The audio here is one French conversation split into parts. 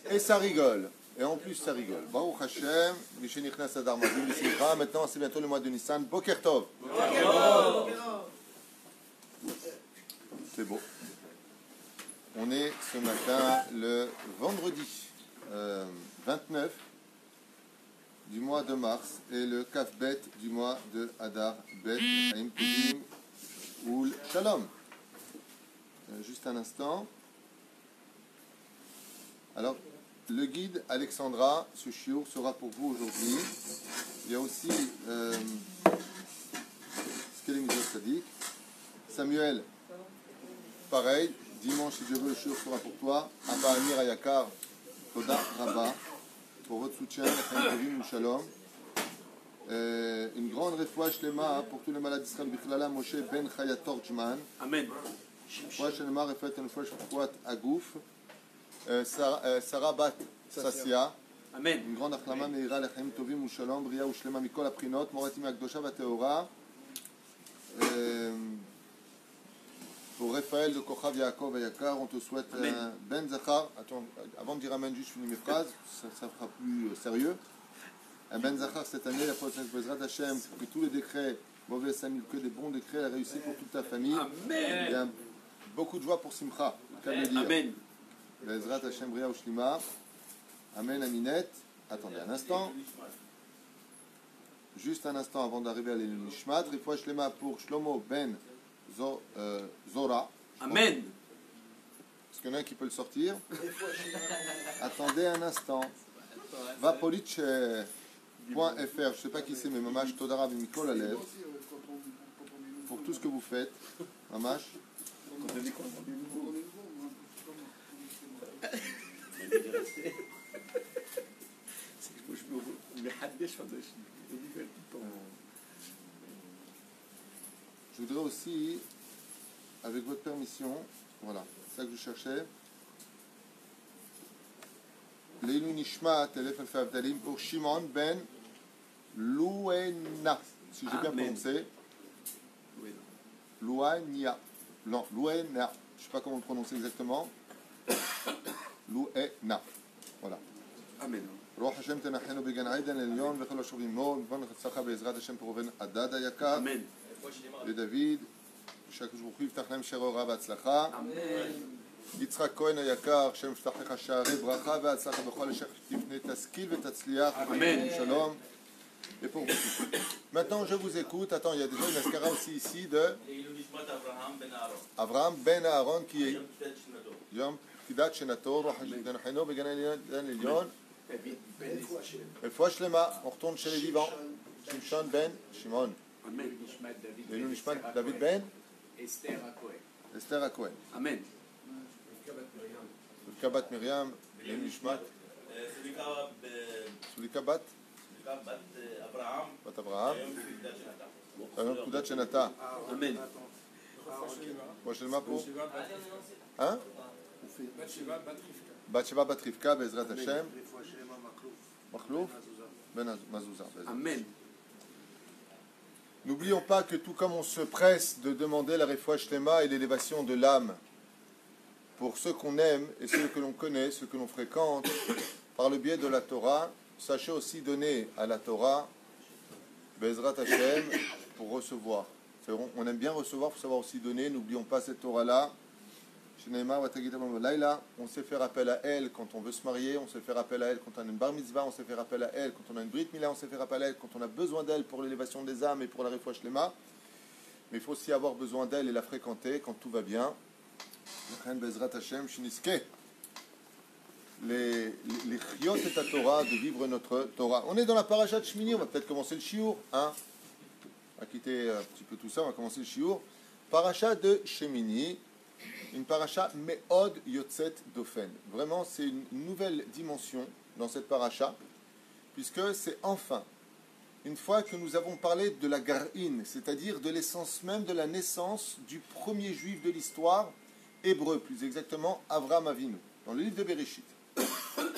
Et ça rigole. Et en plus, ça rigole. Baruch Hashem, Mishenichnas Adar Mavim B'Simcha. Maintenant, c'est bientôt le mois de Nissan. Boker Tov. C'est beau. On est ce matin le vendredi 29 du mois de mars et le Kaf Bet du mois de Adar Bet. Haïm Tovim Oul Shalom. Juste un instant. Alors, le guide Alexandra, ce shiur sera pour vous aujourd'hui. Il y a aussi Skelemizot Sadik. Samuel, pareil. Dimanche, si Dieu veut, le shiur sera pour toi. Abba Amir Ayakar, Toda Rabba, pour votre soutien. Haïm Shalom. Une grande refoua shlema pour tous les malades d'Israël. Bichlala Moshe Ben Chaya Torjman. Amen. Refoua shlema refait une refoua shlema Agouf. Sarah Bat Sassia. Amen. Une grande achlama meira lechaim tovim u shalom bria u shlema mikol aprinot moratim akdosha vateora. Pour Raphaël de Kochav Yaakov Ayakar, on te souhaite Ben Zachar. Attends, avant de dire Amen, juste finis mes phrases, ça fera plus sérieux. Un Ben Zachar cette année, la prochaine Bezrat Hashem, que tous les décrets, mauvais annulent que des bons décrets, la réussite pour toute ta famille. Amen. Il y a beaucoup de joie pour Simcha. Amen. Bezrat Hashem Bria Ushlima. Amen, Aminette. Attendez un instant. Juste un instant avant d'arriver à l'Elishmat. Refoua Shlema pour Shlomo Ben Zora. Amen. Est-ce qu'il y en a un qui peut le sortir? Attendez un instant. Vapolich.fr. Je ne sais pas qui c'est, mais Mamash Todara Bimikol Alev. Pour tout ce que vous faites. Mamash. Je voudrais aussi, avec votre permission, voilà, c'est ça que je cherchais, Leilu Nishmat Elef Alfa Avdalim pour Shimon Ben Louena, si j'ai bien prononcé. Louenia. Non, Louena. Je ne sais pas comment le prononcer exactement. Louena. Voilà. Amen. רוח השם תנחנו בגן עדן עליון וכל השוב עמו ובוא נחצחה בעזרת השם פרובן עדד היקר Amen. לדוד שהקדוש ברוך הוא יפתח להם שערי הוראה והצלחה יצחק כהן היקר שם יפתח לך שערי ברכה והצלחה בכל אשר תפנה תשכיל ותצליח שלום et pour vous. Maintenant je vous écoute. Attends, il y a déjà une askara aussi ici de Avraham Ben Aaron qui est Yom Tidat Shenato רוח השם תנחנו בגן עדן עליון רפואה שלמה, on retourne chez les vivants. Shimshon Ben Shimon. Amen. Leilu Nishmat David Ben Esther HaKohen. Amen. Rivka Bat Miriam. Leilu Nishmat Sulika Bat Bat Abraham. Ayom Kudat Shenata. Amen. Refouah Shlema pour Hein? Bat Sheva Bat Rivka Bezrat Hashem. Makhlouf Ben Mazouza. Amen. N'oublions pas que tout comme on se presse de demander la Refoua Shlema et l'élévation de l'âme pour ceux qu'on aime et ceux que l'on connaît, ceux que l'on fréquente, par le biais de la Torah, sachez aussi donner à la Torah Bezrat Hashem pour recevoir. On aime bien recevoir, il faut savoir aussi donner. N'oublions pas cette Torah-là. On sait faire appel à elle quand on veut se marier, on sait faire appel à elle quand on a une bar mitzvah, on sait faire appel à elle quand on a une brit mila, on sait faire appel à elle quand on a besoin d'elle pour l'élévation des âmes et pour la refoua shlema. Mais il faut aussi avoir besoin d'elle et la fréquenter quand tout va bien. Les chiot et ta Torah, de vivre notre Torah. On est dans la parasha de Shmini, on va peut-être commencer le shiur. Hein? On va quitter un petit peu tout ça, on va commencer le shiur. Parasha de Shemini. Une paracha Me'od Yotzet Dofen. Vraiment, c'est une nouvelle dimension dans cette paracha, puisque c'est enfin, une fois que nous avons parlé de la Gar'in, c'est-à-dire de l'essence même de la naissance du premier juif de l'histoire, hébreu, plus exactement, Avraham Avinu, dans le livre de Bereshit.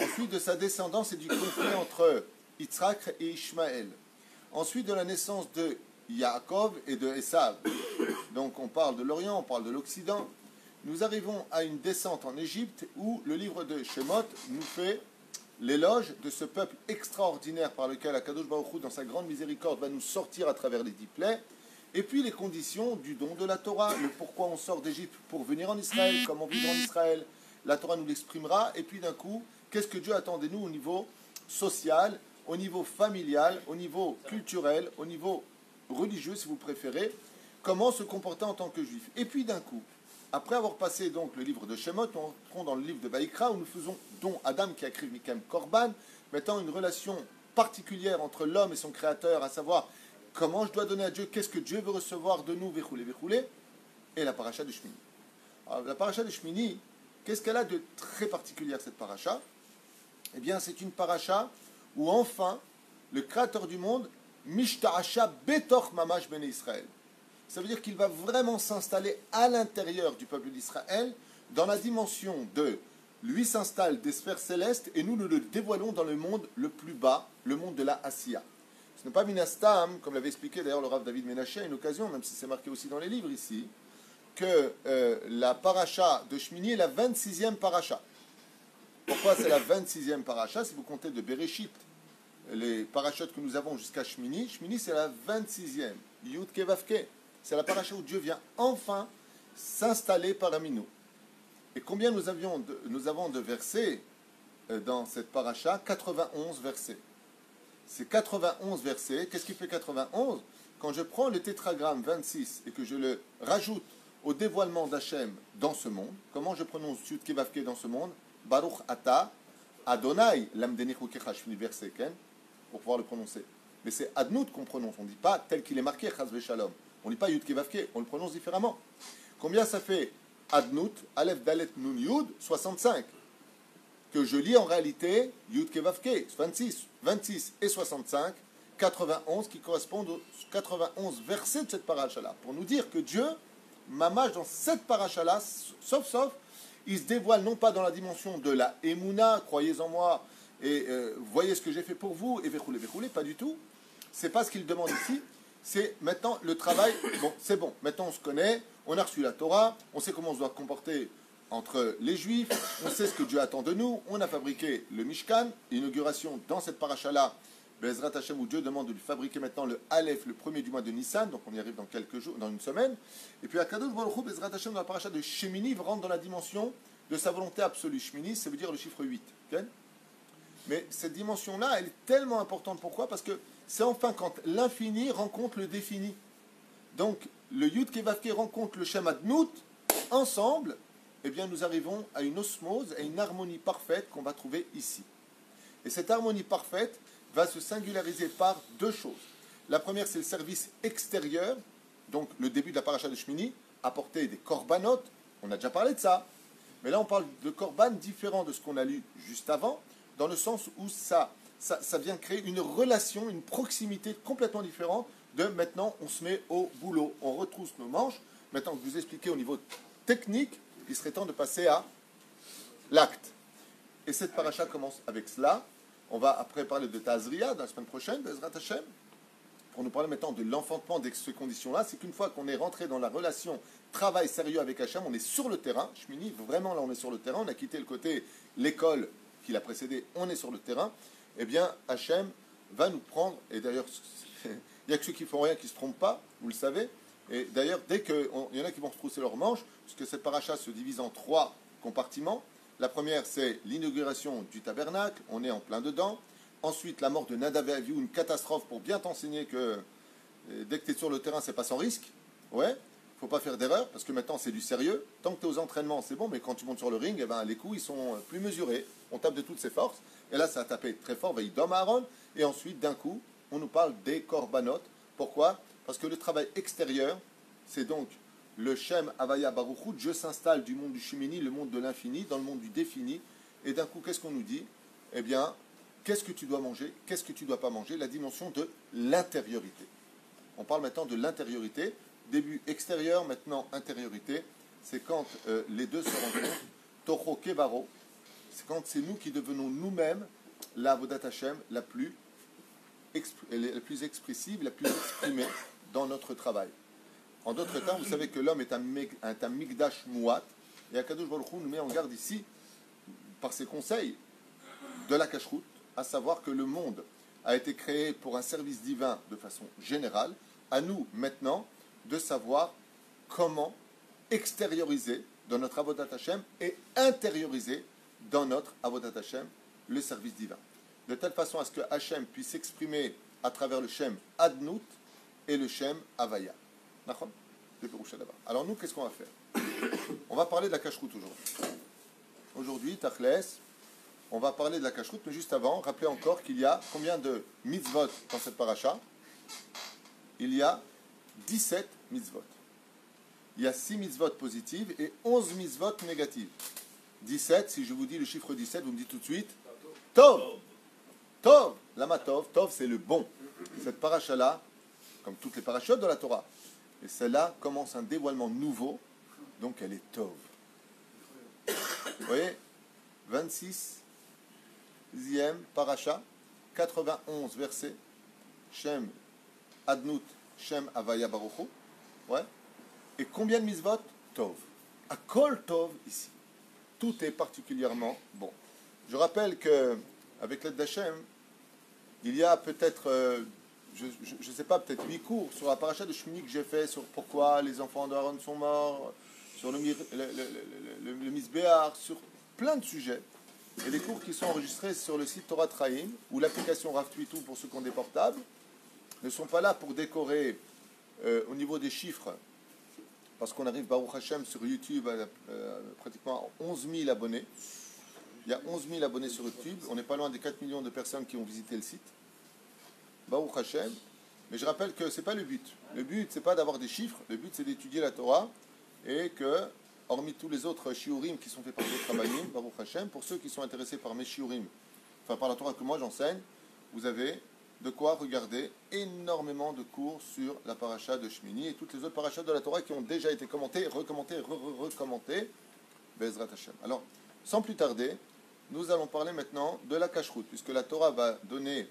Ensuite, de sa descendance et du conflit entre Yitzhak et Ishmaël. Ensuite, de la naissance de Yaakov et de Esav. Donc, on parle de l'Orient, on parle de l'Occident. nous arrivons à une descente en Égypte où le livre de Shemot nous fait l'éloge de ce peuple extraordinaire par lequel Akadosh Baruch Hu, dans sa grande miséricorde, va nous sortir à travers les 10 plaies, et puis les conditions du don de la Torah, le pourquoi on sort d'Égypte pour venir en Israël, comment vivre en Israël, la Torah nous l'exprimera, et puis d'un coup, qu'est-ce que Dieu attend de nous au niveau social, au niveau familial, au niveau culturel, au niveau religieux si vous préférez, comment se comporter en tant que juif. Et puis d'un coup, après avoir passé donc le livre de Shemot, nous entrons dans le livre de Vaïkra où nous faisons don Adam qui a créé Mikem Korban, mettant une relation particulière entre l'homme et son créateur, à savoir comment je dois donner à Dieu, qu'est-ce que Dieu veut recevoir de nous, Vechoulé, et la paracha de Shmini. Alors, la paracha de Shmini, qu'est-ce qu'elle a de très particulière cette paracha? Eh bien, c'est une paracha où enfin le créateur du monde, Mishta'asha Betoch Mamash Bene Israël. Ça veut dire qu'il va vraiment s'installer à l'intérieur du peuple d'Israël, dans la dimension de lui s'installe des sphères célestes et nous le dévoilons dans le monde le plus bas, le monde de la Asiya. Ce n'est pas Minastam, comme l'avait expliqué d'ailleurs le Rav David Menaché à une occasion, même si c'est marqué aussi dans les livres ici, que la paracha de Shmini est la 26e paracha. Pourquoi c'est la 26e paracha? Si vous comptez de Bereshit, les parachutes que nous avons jusqu'à Shmini, Shmini c'est la 26e, Yud Kevavke. C'est la paracha où Dieu vient enfin s'installer parmi nous. Et combien nous avons de versets dans cette paracha? 91 versets. Ces 91 versets, qu'est-ce qui fait 91? Quand je prends le tétragramme 26 et que je le rajoute au dévoilement d'Hachem dans ce monde, comment je prononce Yud Kevavke dans ce monde? Baruch Ata Adonai Lamdenichu Kechash, verset Ken, pour pouvoir le prononcer. Mais c'est Adnout qu'on prononce, on ne dit pas tel qu'il est marqué, Chaz Veshalom. On ne dit pas Yud Kevavke, on le prononce différemment. Combien ça fait Adnout, Aleph Dalet Nun Yud, 65. Que je lis en réalité Yud Kevavke, 26 et 65, 91 qui correspondent aux 91 versets de cette paracha-là. Pour nous dire que Dieu, mamash dans cette paracha-là, sauf, il se dévoile non pas dans la dimension de la Emouna, croyez en moi, et voyez ce que j'ai fait pour vous, et verroulez, pas du tout. C'est pas ce qu'il demande ici. C'est maintenant le travail, bon, c'est bon, maintenant on se connaît, on a reçu la Torah, on sait comment on se doit comporter entre les Juifs, on sait ce que Dieu attend de nous, on a fabriqué le Mishkan, l'inauguration dans cette paracha-là, Bezrat Hashem, où Dieu demande de lui fabriquer maintenant le Aleph, le premier du mois de Nissan, donc on y arrive dans quelques jours, dans une semaine, et puis Akadosh Baruch Hu, Bezrat Hashem, dans la paracha de Shemini, rentre dans la dimension de sa volonté absolue. Shemini, ça veut dire le chiffre 8, okay? Mais cette dimension-là, elle est tellement importante. Pourquoi? Parce que c'est enfin quand l'infini rencontre le défini. Donc, le Yud Kevavke rencontre le Shem Adnout, ensemble, eh bien, nous arrivons à une osmose, à une harmonie parfaite qu'on va trouver ici. Et cette harmonie parfaite va se singulariser par deux choses. La première, c'est le service extérieur, donc le début de la paracha de Shmini, apporter des korbanot, on a déjà parlé de ça. Mais là, on parle de korban différent de ce qu'on a lu juste avant, dans le sens où ça vient créer une relation, une proximité complètement différente de maintenant, on se met au boulot, on retrousse nos manches. Maintenant que je vous ai expliqué au niveau technique, il serait temps de passer à l'acte. Et cette paracha commence avec cela. On va après parler de Tazria dans la semaine prochaine, Bezrat Hashem, pour nous parler maintenant de l'enfantement de ces conditions-là. C'est qu'une fois qu'on est rentré dans la relation travail sérieux avec Hachem, on est sur le terrain. Shmini, vraiment là on est sur le terrain, on a quitté le côté l'école qui l'a précédé, on est sur le terrain. Eh bien Hachem va nous prendre, et d'ailleurs il n'y a que ceux qui font rien qui ne se trompent pas, vous le savez. Et d'ailleurs dès qu'il y en a qui vont se trousser leurs manches, puisque cette paracha se divise en 3 compartiments. La première c'est l'inauguration du tabernacle, on est en plein dedans. Ensuite la mort de Nadav et Avihu, une catastrophe pour bien t'enseigner que dès que tu es sur le terrain c'est pas sans risque. Ouais. Il ne faut pas faire d'erreur, parce que maintenant c'est du sérieux. Tant que tu es aux entraînements, c'est bon, mais quand tu montes sur le ring, eh ben, les coups ils sont plus mesurés. On tape de toutes ses forces. Et là, ça a tapé très fort, Vaïdom Aaron. Et ensuite, d'un coup, on nous parle des korbanot. Pourquoi? Parce que le travail extérieur, c'est donc le Shem Havaya Baruchou. Dieu s'installe du monde du Shemini, le monde de l'infini, dans le monde du défini. Et d'un coup, qu'est-ce qu'on nous dit? Eh bien, qu'est-ce que tu dois manger? Qu'est-ce que tu ne dois pas manger? La dimension de l'intériorité. On parle maintenant de l'intériorité. Début extérieur, maintenant intériorité, c'est quand les deux se rencontrent. Toho Kevaro, c'est quand c'est nous qui devenons nous-mêmes la Avodat Hashem la plus expressive, la plus exprimée dans notre travail. En d'autres termes, vous savez que l'homme est un migdash mouat, Et Akadosh Baruch Hu nous met en garde ici, par ses conseils, de la cacheroute, à savoir que le monde a été créé pour un service divin de façon générale. À nous, maintenant, de savoir comment extérioriser dans notre Avodat Hashem et intérioriser dans notre Avodat Hashem le service divin. De telle façon à ce que Hashem puisse s'exprimer à travers le Shem Adnout et le Shem Havaya. D'accord ? Alors nous, qu'est-ce qu'on va faire ? On va parler de la cacheroute aujourd'hui. Aujourd'hui, Tachles, on va parler de la cacheroute, mais juste avant, rappelez encore qu'il y a combien de mitzvot dans cette paracha ? Il y a 17 mitzvot. Il y a 6 mitzvot positives et 11 mitzvot négatives. 17, si je vous dis le chiffre 17, vous me dites tout de suite Tov. Tov. Lama Tov. Tov, c'est le bon. Cette paracha-là, comme toutes les parachutes de la Torah, et celle-là commence un dévoilement nouveau, donc elle est Tov. Vous voyez 26e paracha, 91 versets, Shem Adnout, Shem Havaya Baruch Hu. Ouais. Et combien de mitzvot? Tov. À Kol Tov ici. Tout est particulièrement bon. Je rappelle que avec l'aide d'Hachem, il y a peut-être, je ne sais pas, peut-être 8 cours sur la paracha de Shmini que j'ai fait sur pourquoi les enfants d'Aaron sont morts, sur le Misbéar, sur plein de sujets. Et des cours qui sont enregistrés sur le site Torah Traim, ou l'application Rav Twitou pour ceux qui ont des portables, ne sont pas là pour décorer au niveau des chiffres, parce qu'on arrive, Baruch Hashem, sur YouTube à pratiquement 11 000 abonnés. Il y a 11 000 abonnés sur YouTube. On n'est pas loin des 4 millions de personnes qui ont visité le site. Baruch Hashem. Mais je rappelle que ce n'est pas le but. Le but, ce n'est pas d'avoir des chiffres. Le but, c'est d'étudier la Torah. Et que, hormis tous les autres shiurim qui sont faits par d'autres rabbanim, Baruch Hashem, pour ceux qui sont intéressés par mes shiurim, enfin par la Torah que moi j'enseigne, vous avez de quoi regarder énormément de cours sur la paracha de Shmini et toutes les autres parachas de la Torah qui ont déjà été commentées, recommentées, recommentées. Bezrat Hashem. Alors, sans plus tarder, nous allons parler maintenant de la cacheroute, puisque la Torah va donner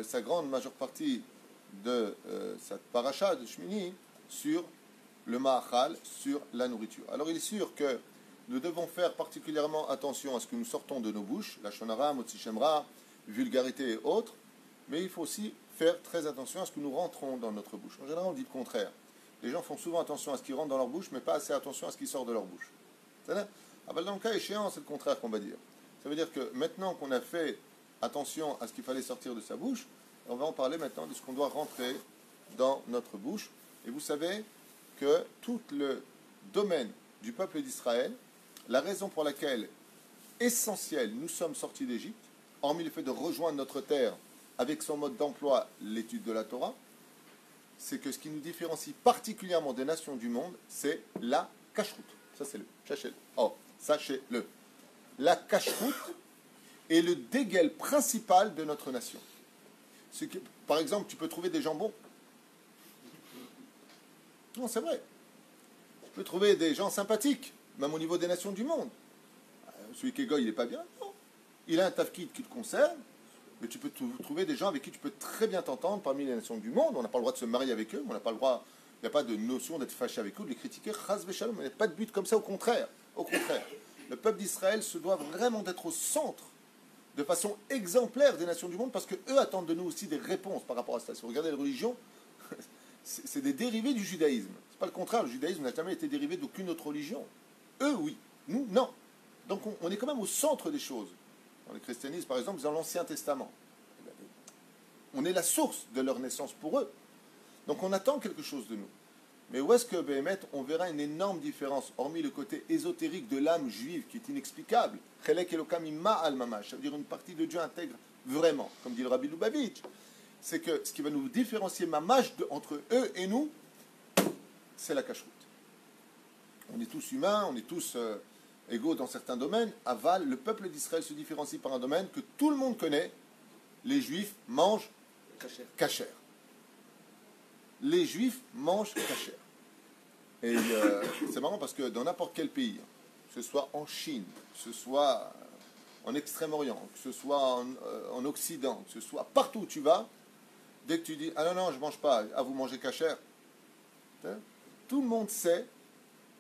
sa grande majeure partie de cette paracha de Shmini sur le ma'achal, sur la nourriture. Alors, il est sûr que nous devons faire particulièrement attention à ce que nous sortons de nos bouches, la shonara, motzi shemra, vulgarité et autres, mais il faut aussi faire très attention à ce que nous rentrons dans notre bouche. En général, on dit le contraire. Les gens font souvent attention à ce qui rentre dans leur bouche, mais pas assez attention à ce qui sort de leur bouche. C'est-à-dire, dans le cas échéant, c'est le contraire qu'on va dire. Ça veut dire que maintenant qu'on a fait attention à ce qu'il fallait sortir de sa bouche, on va en parler maintenant de ce qu'on doit rentrer dans notre bouche. Et vous savez que tout le domaine du peuple d'Israël, la raison pour laquelle, essentielle, nous sommes sortis d'Égypte, hormis le fait de rejoindre notre terre avec son mode d'emploi, l'étude de la Torah, c'est que ce qui nous différencie particulièrement des nations du monde, c'est la cacheroute. Ça, c'est le. Sachez-le. Oh, sachez-le. La cacheroute est le dégel principal de notre nation. Par exemple, tu peux trouver des jambons. Non, c'est vrai. Tu peux trouver des gens sympathiques, même au niveau des nations du monde. Celui qui est goy, il n'est pas bien. Non. Il a un tafkid qui te concerne, mais tu peux trouver des gens avec qui tu peux très bien t'entendre parmi les nations du monde. On n'a pas le droit de se marier avec eux, on n'a pas le droit, il n'y a pas de notion d'être fâché avec eux, de les critiquer. Chas v'shalom, il n'y a pas de but comme ça, au contraire. Au contraire. Le peuple d'Israël se doit vraiment d'être au centre, de façon exemplaire des nations du monde, parce qu'eux attendent de nous aussi des réponses par rapport à ça. Si vous regardez les religions, c'est des dérivés du judaïsme. C'est pas le contraire, le judaïsme n'a jamais été dérivé d'aucune autre religion. Eux, oui. Nous, non. Donc on est quand même au centre des choses. Dans le christianisme, par exemple, dans l'Ancien Testament. On est la source de leur naissance pour eux. Donc on attend quelque chose de nous. Mais où est-ce que, Béhémet, on verra une énorme différence, hormis le côté ésotérique de l'âme juive, qui est inexplicable. Chelek Elokam imma al mamash, ça veut dire une partie de Dieu intègre vraiment, comme dit le Rabbi Lubavitch. C'est que ce qui va nous différencier mamash entre eux et nous, c'est la cacheroute. On est tous humains, on est tous égaux dans certains domaines. Aval, le peuple d'Israël se différencie par un domaine que tout le monde connaît. Les Juifs mangent kasher. Les Juifs mangent kasher. Et c'est marrant parce que dans n'importe quel pays, que ce soit en Chine, que ce soit en Extrême-Orient, que ce soit en Occident, que ce soit partout où tu vas, dès que tu dis « Ah non, je ne mange pas, ah vous mangez kasher », tout le monde sait,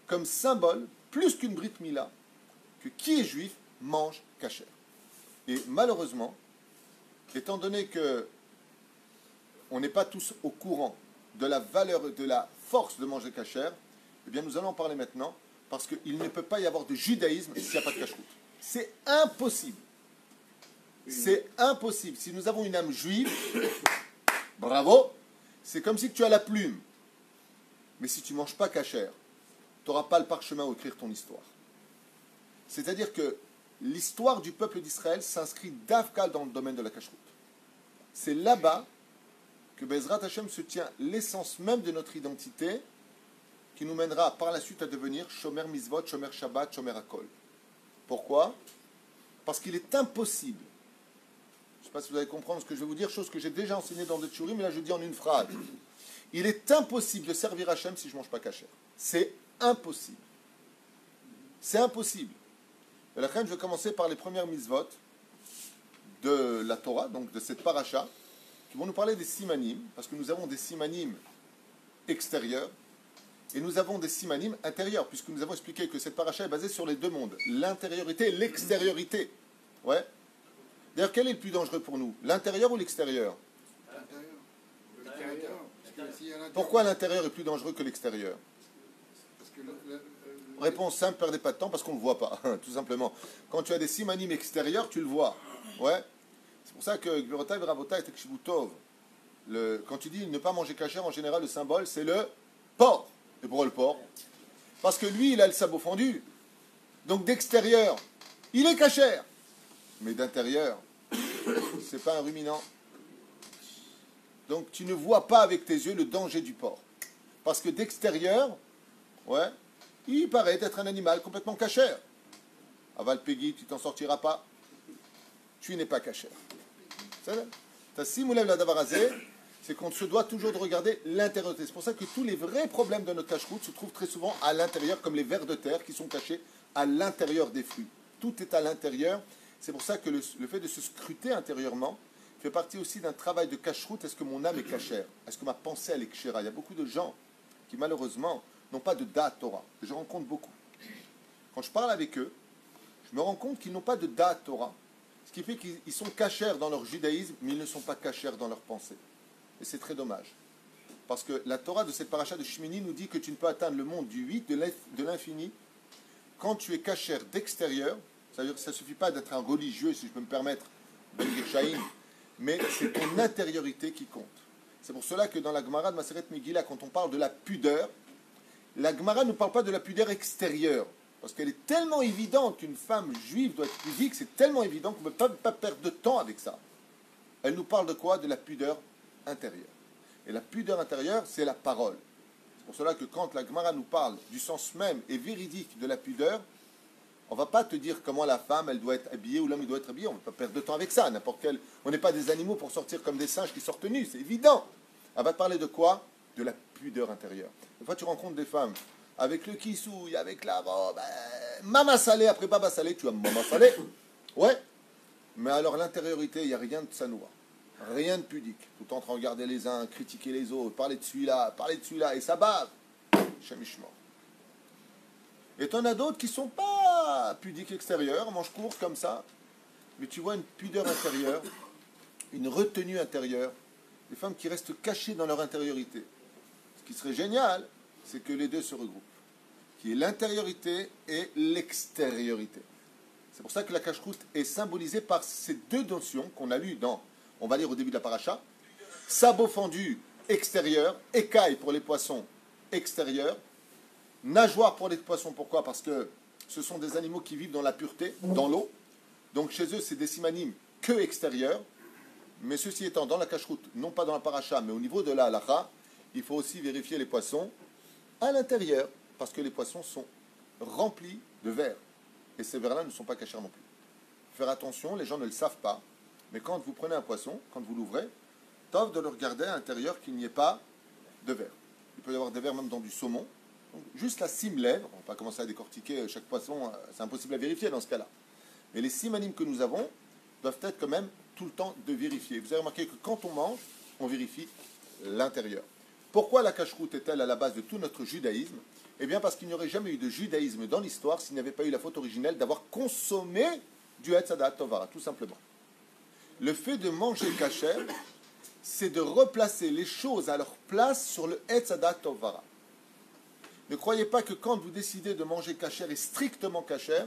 comme symbole, plus qu'une Brit Mila, que qui est juif mange kasher. Et malheureusement, étant donné que on n'est pas tous au courant de la valeur, de la force de manger kasher, eh bien nous allons en parler maintenant, parce qu'il ne peut pas y avoir de judaïsme s'il n'y a pas de cacheroute. C'est impossible. C'est impossible. Si nous avons une âme juive, bravo, c'est comme si tu as la plume. Mais si tu ne manges pas kasher, tu n'auras pas le parchemin où écrire ton histoire. C'est-à-dire que l'histoire du peuple d'Israël s'inscrit d'Afkal dans le domaine de la cacheroute. C'est là-bas que Bezrat Hashem se tient l'essence même de notre identité, qui nous mènera par la suite à devenir Shomer Mitzvot, Shomer Shabbat, Shomer Hakol. Pourquoi? Parce qu'il est impossible, je ne sais pas si vous allez comprendre ce que je vais vous dire, chose que j'ai déjà enseignée dans d'autres shurim, mais là je dis en une phrase. Il est impossible de servir Hashem si je ne mange pas kasher. C'est impossible. C'est impossible. Et la reine, je vais commencer par les premières mitzvot de la Torah, donc de cette paracha, qui vont nous parler des simanim, parce que nous avons des simanim extérieurs, et nous avons des simanim intérieurs, puisque nous avons expliqué que cette paracha est basée sur les deux mondes, l'intériorité et l'extériorité. Ouais. D'ailleurs, quel est le plus dangereux pour nous, l'intérieur ou l'extérieur? L'intérieur. Pourquoi l'intérieur est plus dangereux que l'extérieur? Parce que Réponse simple, perdez pas de temps, parce qu'on ne le voit pas, tout simplement. Quand tu as des simanim extérieurs, tu le vois. Ouais. C'est pour ça que Gbirotai Verabotai et Tekshibutov, quand tu dis ne pas manger kasher, en général, le symbole, c'est le porc. Et pourquoi le porc? Parce que lui, il a le sabot fendu. Donc d'extérieur, il est kasher. Mais d'intérieur, c'est pas un ruminant. Donc tu ne vois pas avec tes yeux le danger du porc. Parce que d'extérieur, ouais, il paraît être un animal complètement kasher. Aval Peggy, tu t'en sortiras pas. Tu n'es pas kasher. C'est qu'on se doit toujours de regarder l'intériorité. C'est pour ça que tous les vrais problèmes de notre cache-route se trouvent très souvent à l'intérieur, comme les vers de terre qui sont cachés à l'intérieur des fruits. Tout est à l'intérieur. C'est pour ça que le fait de se scruter intérieurement fait partie aussi d'un travail de cache-route. Est-ce que mon âme est cachère? Est-ce que ma pensée elle est kshera? Il y a beaucoup de gens qui malheureusement n'ont pas de da'at Torah. Je rencontre beaucoup. Quand je parle avec eux, je me rends compte qu'ils n'ont pas de da'at Torah. Ce qui fait qu'ils sont cachers dans leur judaïsme, mais ils ne sont pas cachers dans leur pensée. Et c'est très dommage. Parce que la Torah de cette paracha de Shmini nous dit que tu ne peux atteindre le monde du 8, de l'infini, quand tu es cacher d'extérieur. C'est-à-dire que ça ne suffit pas d'être un religieux, si je peux me permettre, Ben Geshaïm, mais c'est ton intériorité qui compte. C'est pour cela que dans la Gemara de Maseret Megillah, quand on parle de la pudeur, la Gemara ne parle pas de la pudeur extérieure. Parce qu'elle est tellement évidente qu'une femme juive doit être pudique, c'est tellement évident qu'on ne peut pas perdre de temps avec ça. Elle nous parle de quoi? De la pudeur intérieure. Et la pudeur intérieure, c'est la parole. C'est pour cela que quand la Gemara nous parle du sens même et véridique de la pudeur, on ne va pas te dire comment la femme, elle doit être habillée ou l'homme, il doit être habillé. On ne va pas perdre de temps avec ça. N'importe quel... On n'est pas des animaux pour sortir comme des singes qui sortent nus, c'est évident. Elle va te parler de quoi? De la pudeur intérieure. Des fois, tu rencontres des femmes avec le kissouille, avec la robe, maman salée, après baba salé, tu as maman salé. Ouais. Mais alors, l'intériorité, il n'y a rien de sanoua. Rien de pudique. Tout en train de regarder les uns, critiquer les autres, parler de celui-là, et ça bave. Chamichement. Et t'en as d'autres qui sont pas pudiques extérieurs, manches courtes comme ça, mais tu vois une pudeur intérieure, une retenue intérieure, des femmes qui restent cachées dans leur intériorité. Ce qui serait génial, c'est que les deux se regroupent, qui est l'intériorité et l'extériorité. C'est pour ça que la cache-route est symbolisée par ces deux notions qu'on a lues dans, on va lire au début de la paracha, sabot fendu extérieur, écaille pour les poissons extérieurs, nageoire pour les poissons. Pourquoi? Parce que ce sont des animaux qui vivent dans la pureté, dans l'eau. Donc chez eux, c'est des simanim que extérieurs. Mais ceci étant, dans la cache-route, non pas dans la paracha, mais au niveau de la halacha, il faut aussi vérifier les poissons à l'intérieur, parce que les poissons sont remplis de vers. Et ces vers-là ne sont pas cachés non plus. Faire attention, les gens ne le savent pas. Mais quand vous prenez un poisson, quand vous l'ouvrez, tov de le regarder à l'intérieur qu'il n'y ait pas de vers. Il peut y avoir des vers même dans du saumon. Donc, juste la cime lèvre, on ne va pas commencer à décortiquer chaque poisson, c'est impossible à vérifier dans ce cas-là. Mais les simanim que nous avons doivent être quand même tout le temps de vérifier. Vous avez remarqué que quand on mange, on vérifie l'intérieur. Pourquoi la cache-route est-elle à la base de tout notre judaïsme? Eh bien parce qu'il n'y aurait jamais eu de judaïsme dans l'histoire s'il n'y avait pas eu la faute originelle d'avoir consommé du Etz Hadat Tovara, tout simplement. Le fait de manger kasher, c'est de replacer les choses à leur place sur le Etz Hadat Tovara. Ne croyez pas que quand vous décidez de manger kasher et strictement kasher,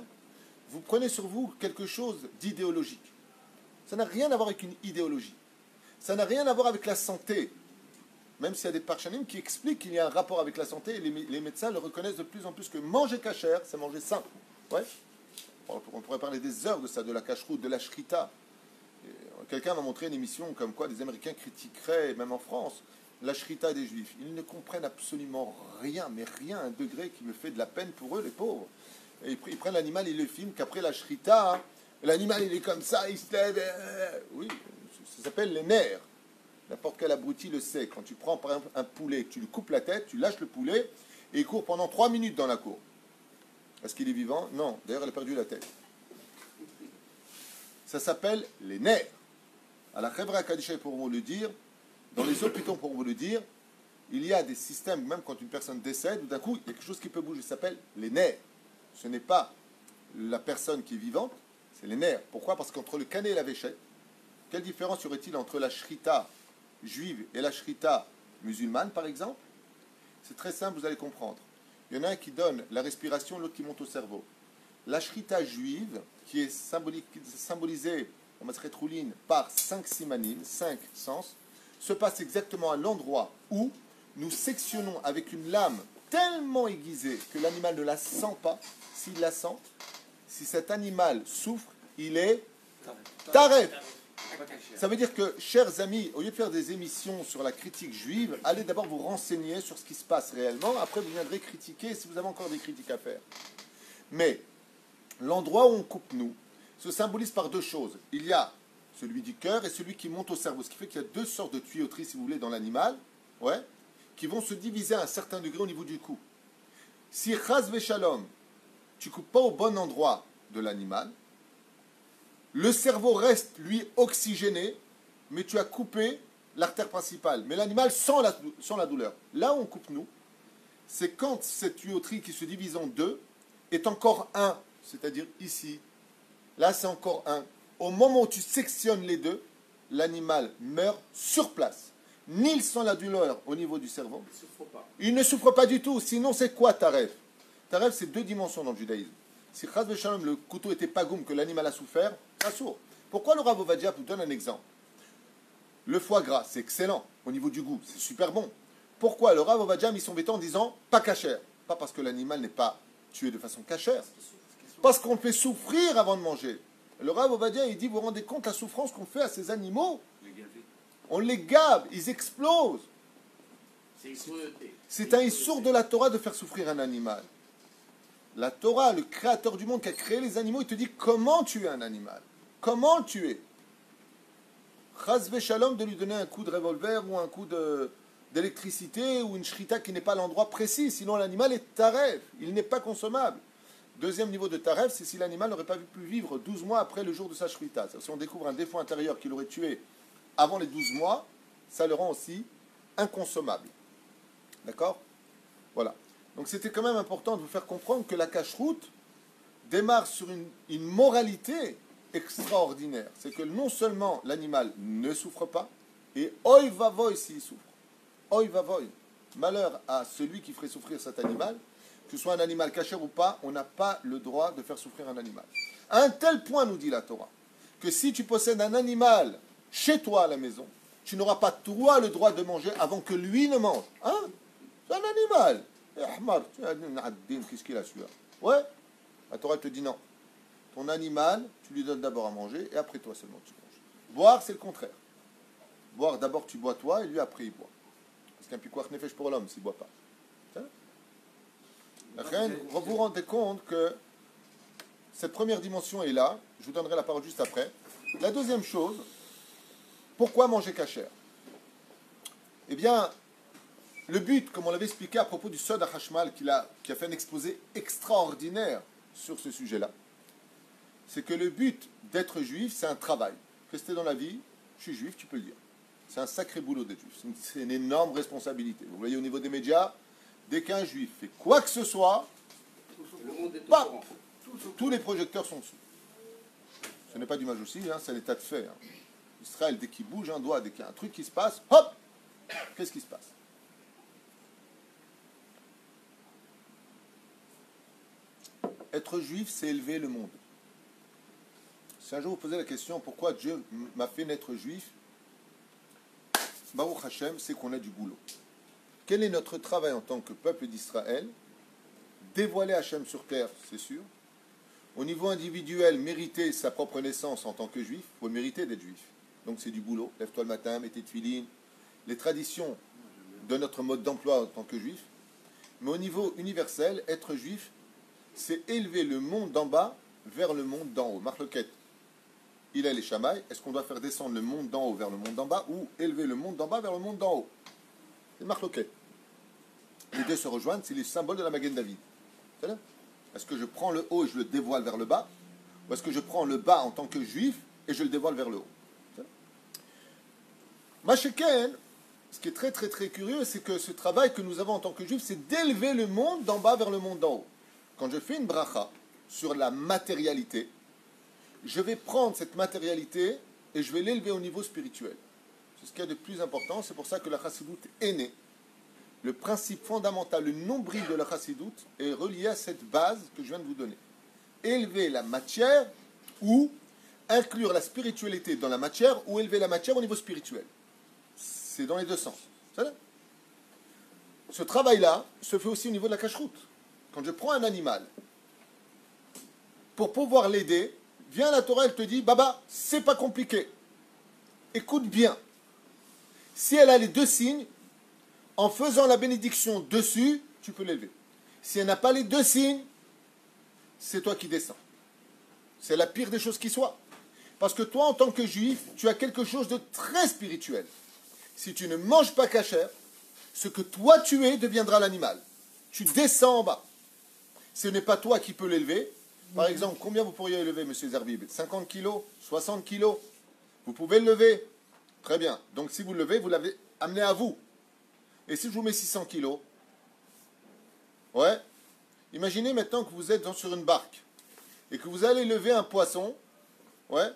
vous prenez sur vous quelque chose d'idéologique. Ça n'a rien à voir avec une idéologie. Ça n'a rien à voir avec la santé. Même s'il y a des parchanim qui expliquent qu'il y a un rapport avec la santé, et les médecins le reconnaissent de plus en plus que manger kasher, c'est manger sain. Ouais. On pourrait parler des heures de ça, de la cacheroute, de la shrita. Quelqu'un m'a montré une émission comme quoi des Américains critiqueraient, même en France, la shrita des Juifs. Ils ne comprennent absolument rien, mais rien, un degré qui me fait de la peine pour eux, les pauvres. Et ils prennent l'animal, ils le filment, qu'après la shrita, l'animal il est comme ça, il se lève. Oui, ça s'appelle les nerfs. N'importe quel abruti le sait. Quand tu prends par exemple un poulet, tu lui coupes la tête, tu lâches le poulet, et il court pendant 3 minutes dans la cour. Est-ce qu'il est vivant? Non. D'ailleurs, il a perdu la tête. Ça s'appelle les nerfs. À la Chevra Kadisha, pour vous le dire, dans les hôpitaux, pour vous le dire, il y a des systèmes, même quand une personne décède, ou d'un coup, il y a quelque chose qui peut bouger. Ça s'appelle les nerfs. Ce n'est pas la personne qui est vivante, c'est les nerfs. Pourquoi? Parce qu'entre le canet et la véchette, quelle différence y aurait-il entre la shrita juive et la shrita musulmane, par exemple? C'est très simple, vous allez comprendre. Il y en a un qui donne la respiration, l'autre qui monte au cerveau. La shrita juive, qui est symbolisée en Maseret Roulin par 5 simanim, 5 sens, se passe exactement à l'endroit où nous sectionnons avec une lame tellement aiguisée que l'animal ne la sent pas. S'il la sent, si cet animal souffre, il est taref. Ça veut dire que, chers amis, au lieu de faire des émissions sur la critique juive, allez d'abord vous renseigner sur ce qui se passe réellement. Après, vous viendrez critiquer si vous avez encore des critiques à faire. Mais l'endroit où on coupe nous se symbolise par 2 choses. Il y a celui du cœur et celui qui monte au cerveau. Ce qui fait qu'il y a 2 sortes de tuyauteries, si vous voulez, dans l'animal, ouais, qui vont se diviser à un certain degré au niveau du cou. Si chas v'shalom, tu coupes pas au bon endroit de l'animal, le cerveau reste, lui, oxygéné, mais tu as coupé l'artère principale. Mais l'animal sent la douleur. Là où on coupe nous, c'est quand cette tuyauterie qui se divise en 2 est encore 1, c'est-à-dire ici. Là, c'est encore 1. Au moment où tu sectionnes les 2, l'animal meurt sur place. Ni il sent la douleur au niveau du cerveau. Il ne souffre pas du tout. Sinon, c'est quoi taref? Taref, c'est 2 dimensions dans le judaïsme. Si chas v'shalom, le couteau était pagoum, que l'animal a souffert, pas sourd. Pourquoi le Rav Ovadia vous donne un exemple? Le foie gras, c'est excellent au niveau du goût, c'est super bon. Pourquoi le Rav Ovadia a mis son veto en disant pas cachère? Pas parce que l'animal n'est pas tué de façon cachère, parce qu'on le fait souffrir avant de manger. Le Rav Ovadia, il dit, vous vous rendez compte la souffrance qu'on fait à ces animaux? On les gave, ils explosent. C'est un issour de la Torah de faire souffrir un animal. La Torah, le créateur du monde qui a créé les animaux, il te dit comment tuer un animal. Comment le tuer? Chas v'shalom, de lui donner un coup de revolver ou un coup d'électricité ou une shrita qui n'est pas à l'endroit précis. Sinon l'animal est taref, il n'est pas consommable. Deuxième niveau de taref, c'est si l'animal n'aurait pas pu vivre 12 mois après le jour de sa shrita. Si on découvre un défaut intérieur qu'il aurait tué avant les 12 mois, ça le rend aussi inconsommable. D'accord? Voilà. Donc c'était quand même important de vous faire comprendre que la cacheroute démarre sur une moralité extraordinaire. C'est que non seulement l'animal ne souffre pas, et oi vavoy s'il souffre. Oi vavoy. Malheur à celui qui ferait souffrir cet animal, que ce soit un animal caché ou pas, on n'a pas le droit de faire souffrir un animal. À un tel point, nous dit la Torah, que si tu possèdes un animal chez toi à la maison, tu n'auras pas toi le droit de manger avant que lui ne mange. Hein? C'est un animal. Qu'est-ce qu'il a celui-là? Ouais. La Torah te dit non. Ton animal, tu lui donnes d'abord à manger et après toi seulement tu manges. Boire, c'est le contraire. Boire, d'abord tu bois toi et lui après il boit. Parce qu'un pikuach nefesh pour l'homme s'il ne boit pas. Vous vous rendez compte que cette première dimension est là. Je vous donnerai la parole juste après. La deuxième chose, pourquoi manger kasher? Eh bien, le but, comme on l'avait expliqué à propos du Sod HaChashmal, qui a fait un exposé extraordinaire sur ce sujet-là, c'est que le but d'être juif, c'est un travail. Rester dans la vie, je suis juif, tu peux le dire. C'est un sacré boulot d'être juif. C'est une énorme responsabilité. Vous voyez au niveau des médias, dès qu'un juif fait quoi que ce soit, bam, tous les projecteurs sont dessus. Ce n'est pas du aussi, hein, c'est l'état de fait. Hein. Israël, dès qu'il bouge un doigt, dès qu'il y a un truc qui se passe, hop, qu'est-ce qui se passe? Être juif, c'est élever le monde. Si un jour vous posez la question pourquoi Dieu m'a fait naître juif, Baruch Hashem, c'est qu'on a du boulot. Quel est notre travail en tant que peuple d'Israël? Dévoiler Hashem sur terre, c'est sûr. Au niveau individuel, mériter sa propre naissance en tant que juif, il faut mériter d'être juif. Donc c'est du boulot. Lève-toi le matin, mets tes tefilines, les traditions de notre mode d'emploi en tant que juif. Mais au niveau universel, être juif, c'est élever le monde d'en bas vers le monde d'en haut. Marc Lequette, il a les chamailles. Est-ce qu'on doit faire descendre le monde d'en haut vers le monde d'en bas ou élever le monde d'en bas vers le monde d'en haut? C'est Marc Lequette. Les deux se rejoignent, c'est les symboles de la Magen David. Est-ce que je prends le haut et je le dévoile vers le bas? Ou est-ce que je prends le bas en tant que juif et je le dévoile vers le haut? Masheken, ce qui est très très très curieux, c'est que ce travail que nous avons en tant que juifs, c'est d'élever le monde d'en bas vers le monde d'en haut. Quand je fais une bracha sur la matérialité, je vais prendre cette matérialité et je vais l'élever au niveau spirituel. C'est ce qu'il y a de plus important, c'est pour ça que la chassidoute est née. Le principe fondamental, le nombril de la chassidoute est relié à cette base que je viens de vous donner. Élever la matière ou inclure la spiritualité dans la matière ou élever la matière au niveau spirituel. C'est dans les deux sens. Ce travail-là se fait aussi au niveau de la cacheroute. Quand je prends un animal, pour pouvoir l'aider, vient la Torah, elle te dit, Baba, c'est pas compliqué. Écoute bien. Si elle a les deux signes, en faisant la bénédiction dessus, tu peux l'élever. Si elle n'a pas les deux signes, c'est toi qui descends. C'est la pire des choses qui soit. Parce que toi, en tant que juif, tu as quelque chose de très spirituel. Si tu ne manges pas kasher, ce que toi tu es deviendra l'animal. Tu descends en bas. Ce n'est pas toi qui peux l'élever. Par exemple, combien vous pourriez élever, monsieur Zerbib? 50 kilos? 60 kilos? Vous pouvez le lever? Très bien. Donc si vous le levez, vous l'avez amené à vous. Et si je vous mets 600 kilos? Ouais. Imaginez maintenant que vous êtes sur une barque et que vous allez lever un poisson, ouais,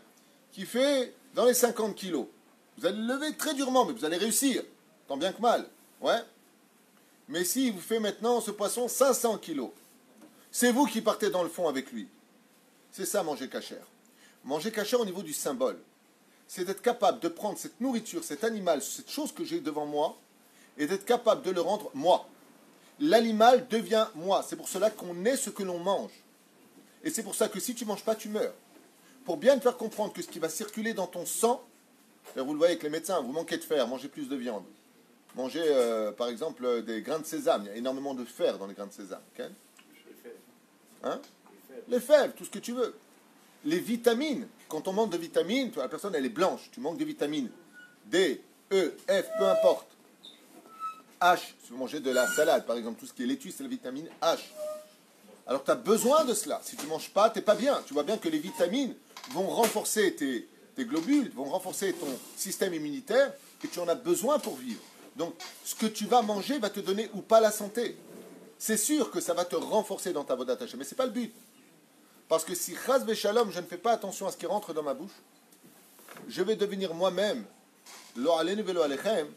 qui fait dans les 50 kilos. Vous allez le lever très durement, mais vous allez réussir, tant bien que mal, ouais. Mais si vous fait maintenant ce poisson 500 kilos, c'est vous qui partez dans le fond avec lui. C'est ça, manger cachère. Manger cachère au niveau du symbole. C'est d'être capable de prendre cette nourriture, cet animal, cette chose que j'ai devant moi, et d'être capable de le rendre moi. L'animal devient moi. C'est pour cela qu'on est ce que l'on mange. Et c'est pour ça que si tu ne manges pas, tu meurs. Pour bien te faire comprendre que ce qui va circuler dans ton sang, vous le voyez avec les médecins, vous manquez de fer, mangez plus de viande. Mangez, par exemple, des grains de sésame. Il y a énormément de fer dans les grains de sésame. Okay? Hein? Les fèves, tout ce que tu veux. Les vitamines. Quand on manque de vitamines, la personne, elle est blanche. Tu manques de vitamines. D, E, F, peu importe. H, si vous mangez de la salade, par exemple, tout ce qui est laitue, c'est la vitamine H. Alors tu as besoin de cela. Si tu ne manges pas, tu n'es pas bien. Tu vois bien que les vitamines vont renforcer tes globules, vont renforcer ton système immunitaire, et tu en as besoin pour vivre. Donc, ce que tu vas manger va te donner ou pas la santé. C'est sûr que ça va te renforcer dans ta voie d'attache, mais ce n'est pas le but. Parce que si chas v'shalom, je ne fais pas attention à ce qui rentre dans ma bouche, je vais devenir moi-même, lo alenu velo alechem,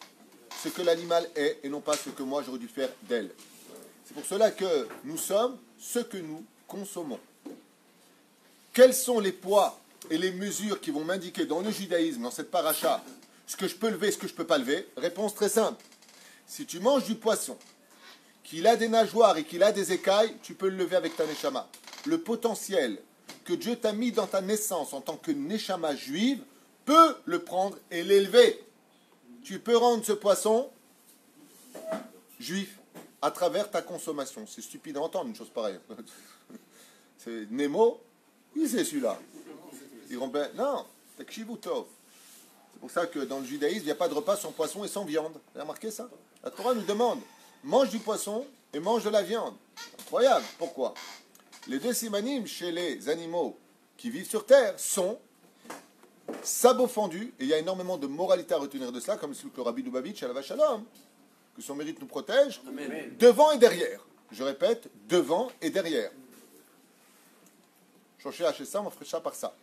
ce que l'animal est, et non pas ce que moi j'aurais dû faire d'elle. C'est pour cela que nous sommes ce que nous consommons. Quels sont les poids et les mesures qui vont m'indiquer dans le judaïsme, dans cette paracha, ce que je peux lever, ce que je ne peux pas lever? Réponse très simple. Si tu manges du poisson, qu'il a des nageoires et qu'il a des écailles, tu peux le lever avec ta neshama. Le potentiel que Dieu t'a mis dans ta naissance en tant que neshama juive peut le prendre et l'élever. Tu peux rendre ce poisson juif à travers ta consommation. C'est stupide à entendre une chose pareille. C'est Nemo, oui c'est celui-là. Non, c'est Kshivutov. C'est pour ça que dans le judaïsme, il n'y a pas de repas sans poisson et sans viande. Vous avez remarqué ça? La Torah nous demande, mange du poisson et mange de la viande. Incroyable. Pourquoi? Les deux simanim chez les animaux qui vivent sur Terre sont sabots fendus, et il y a énormément de moralité à retenir de cela, comme ce que le Rabbi Lubavitch, à la Shalom, que son mérite nous protège, Amen. devant et derrière. Je répète, devant et derrière. Shoshé Hachessa, on ferait ça par ça.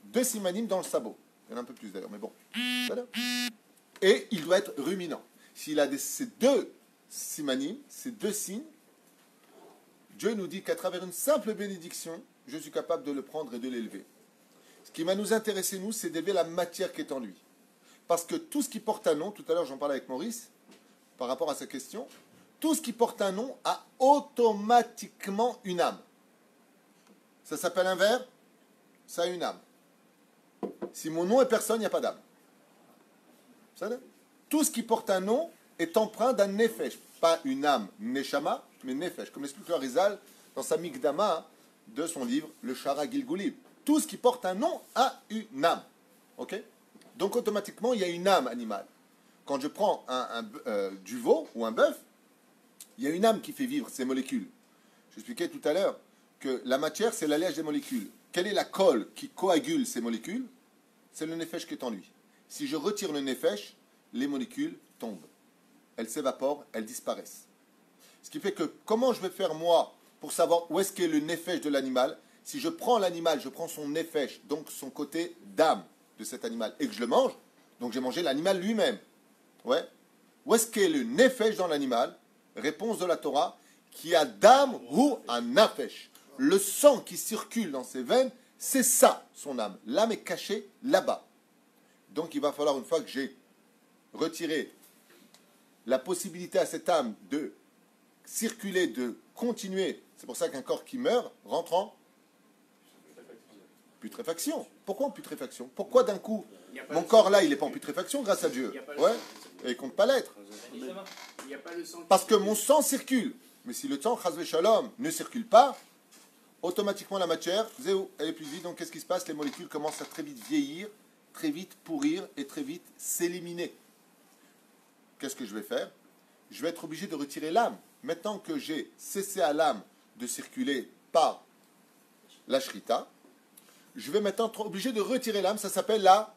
2 simanim dans le sabot. Il y en a un peu plus d'ailleurs, mais bon. Voilà. Et il doit être ruminant. S'il a ces 2 simanim, ces 2 signes, Dieu nous dit qu'à travers une simple bénédiction, je suis capable de le prendre et de l'élever. Ce qui va nous intéresser, nous, c'est d'élever la matière qui est en lui. Parce que tout ce qui porte un nom, tout à l'heure j'en parlais avec Maurice, par rapport à sa question, tout ce qui porte un nom a automatiquement une âme. Ça s'appelle un verbe, ça a une âme. Si mon nom est personne, il n'y a pas d'âme. Ça, tout ce qui porte un nom est empreint d'un nefesh. Pas une âme, neshama, mais nefesh. Comme l'explique le Harizal dans sa Mikdama de son livre, le Shara Gilgulib. Tout ce qui porte un nom a une âme. Ok? Donc automatiquement, il y a une âme animale. Quand je prends du veau ou un bœuf, il y a une âme qui fait vivre ces molécules. J'expliquais tout à l'heure que la matière, c'est l'alliage des molécules. Quelle est la colle qui coagule ces molécules? C'est le nefesh qui est en lui. Si je retire le nefesh, les molécules tombent. Elles s'évaporent, elles disparaissent. Ce qui fait que comment je vais faire moi pour savoir où est-ce qu'est le nefesh de l'animal? Si je prends l'animal, je prends son nefesh, donc son côté d'âme de cet animal, et que je le mange, donc j'ai mangé l'animal lui-même. Ouais. Où est-ce qu'est le nefesh dans l'animal? Réponse de la Torah, qui a d'âme ou un nafesh. Le sang qui circule dans ses veines, c'est ça, son âme. L'âme est cachée là-bas. Donc il va falloir, une fois que j'ai retiré la possibilité à cette âme de circuler, de continuer, c'est pour ça qu'un corps qui meurt rentre en putréfaction. Pourquoi en putréfaction? Pourquoi d'un coup, mon corps là, il n'est pas en putréfaction grâce à Dieu? Ouais, et il ne compte pas l'être. Parce que mon sang circule. Mais si le sang, chas shalom, ne circule pas, automatiquement la matière, elle est plus vide. Donc qu'est-ce qui se passe? Les molécules commencent à très vite vieillir, très vite pourrir et très vite s'éliminer. Qu'est-ce que je vais faire? Je vais être obligé de retirer l'âme. Maintenant que j'ai cessé à l'âme de circuler par la shrita, je vais maintenant être obligé de retirer l'âme. Ça s'appelle la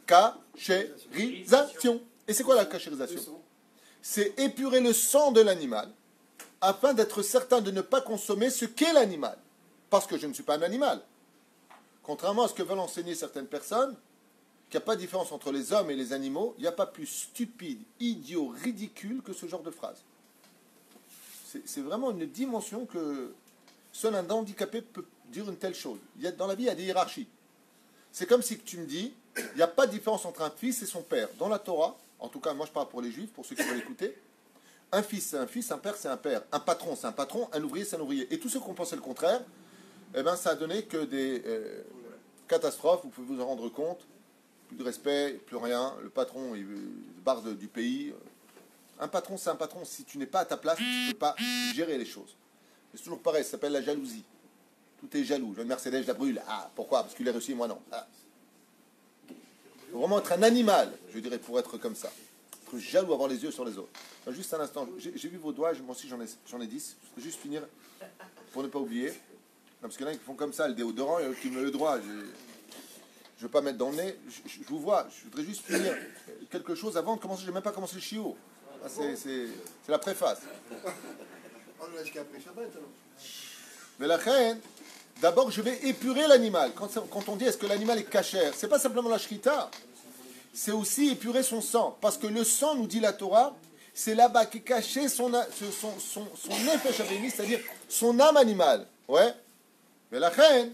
cachérisation. Et c'est quoi la cachérisation? C'est épurer le sang de l'animal afin d'être certain de ne pas consommer ce qu'est l'animal. Parce que je ne suis pas un animal. Contrairement à ce que veulent enseigner certaines personnes, qu'il n'y a pas de différence entre les hommes et les animaux, il n'y a pas plus stupide, idiot, ridicule que ce genre de phrase. C'est vraiment une dimension que seul un handicapé peut dire une telle chose. Dans la vie, il y a des hiérarchies. C'est comme si tu me dis, il n'y a pas de différence entre un fils et son père. Dans la Torah, en tout cas, moi je parle pour les juifs, pour ceux qui veulent écouter, un fils c'est un fils, un père c'est un père, un patron c'est un patron, un ouvrier c'est un ouvrier. Et tous ceux qui ont pensé le contraire, eh ben, ça a donné que des catastrophes, vous pouvez vous en rendre compte, plus de respect, plus rien, le patron il se barre du pays. Un patron c'est un patron, si tu n'es pas à ta place, tu ne peux pas gérer les choses. C'est toujours pareil, ça s'appelle la jalousie. Tout est jaloux. Je veux une Mercedes, je la brûle. Ah, pourquoi? Parce qu'il est réussi, moi non. Ah. Il faut vraiment être un animal, je dirais, pour être comme ça. Être jaloux, avoir les yeux sur les autres. Alors, juste un instant, j'ai vu vos doigts, moi aussi j'en ai 10. Je vais juste finir, pour ne pas oublier. Non, parce qu'il y en a qui font comme ça, le déodorant, et qui me le droit. Je ne veux pas mettre dans le nez. Je vous vois, je voudrais juste finir quelque chose avant de commencer. Je n'ai même pas commencé le chiot. Ah, c'est la préface. Mais la reine, d'abord je vais épurer l'animal. Quand on dit est-ce que l'animal est cachère, c'est pas simplement la shrita, c'est aussi épurer son sang. Parce que le sang, nous dit la Torah, c'est là-bas qu'est caché son nefesh avimi, c'est-à-dire son âme animale. Ouais. Mais la reine,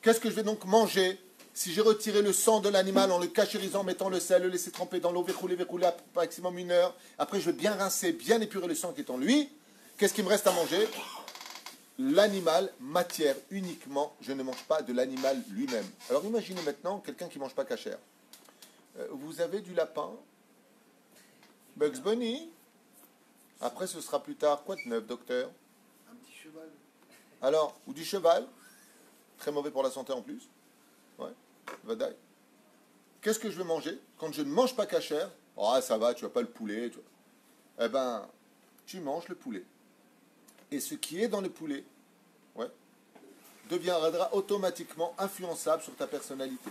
qu'est-ce que je vais donc manger si j'ai retiré le sang de l'animal en le cachérisant, mettant le sel, le laisser tremper dans l'eau, verrouler maximum 1 heure. Après, je vais bien rincer, bien épurer le sang qui est en lui. Qu'est-ce qu'il me reste à manger? L'animal, matière uniquement. Je ne mange pas de l'animal lui-même. Alors imaginez maintenant quelqu'un qui ne mange pas cachère. Vous avez du lapin, Bugs Bunny. Après, ce sera plus tard. Quoi de neuf, docteur? Un petit cheval. Alors, ou du cheval. Très mauvais pour la santé en plus. Ouais, vadaï. Qu'est-ce que je vais manger quand je ne mange pas cachère? Oh, ça va, tu vas pas le poulet. Tu vois. Eh ben, tu manges le poulet. Et ce qui est dans le poulet, ouais, deviendra automatiquement influençable sur ta personnalité.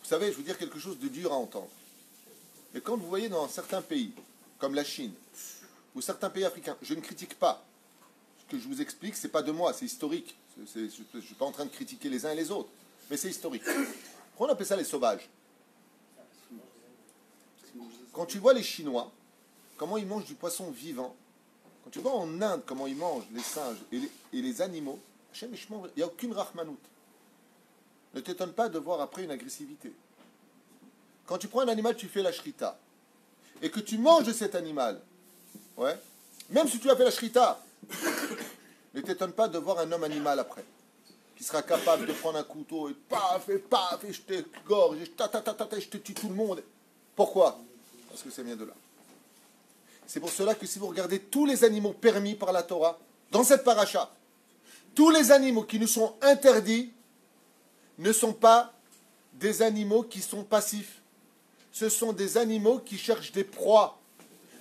Vous savez, je veux dire quelque chose de dur à entendre. Et quand vous voyez dans certains pays, comme la Chine, ou certains pays africains, je ne critique pas. Ce que je vous explique, ce n'est pas de moi, c'est historique. Je ne suis pas en train de critiquer les uns et les autres, mais c'est historique. Pourquoi on appelle ça les sauvages? Quand tu vois les Chinois, comment ils mangent du poisson vivant, quand tu vois en Inde comment ils mangent les singes et les animaux, il n'y a aucune rahmanout. Ne t'étonne pas de voir après une agressivité. Quand tu prends un animal, tu fais la shrita, et que tu manges de cet animal, ouais, même si tu as fait la shrita, ne t'étonne pas de voir un homme animal après, qui sera capable de prendre un couteau et paf, et je t'égorge, et je te tue tout le monde. Pourquoi? Parce que ça vient de là. C'est pour cela que si vous regardez tous les animaux permis par la Torah, dans cette paracha, tous les animaux qui nous sont interdits ne sont pas des animaux qui sont passifs. Ce sont des animaux qui cherchent des proies.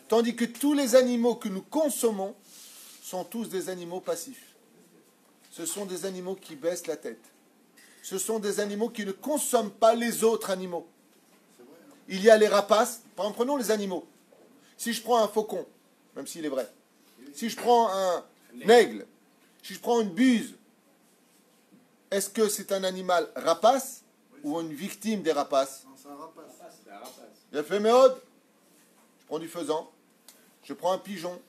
Tandis que tous les animaux que nous consommons sont tous des animaux passifs. Ce sont des animaux qui baissent la tête. Ce sont des animaux qui ne consomment pas les autres animaux. Il y a les rapaces. Par exemple, prenons les animaux. Si je prends un faucon, même s'il est vrai, si je prends un aigle, si je prends une buse, est-ce que c'est un animal rapace ou une victime des rapaces? Non, c'est un rapace. J'ai fait mes odes. Je prends du faisan, je prends un pigeon,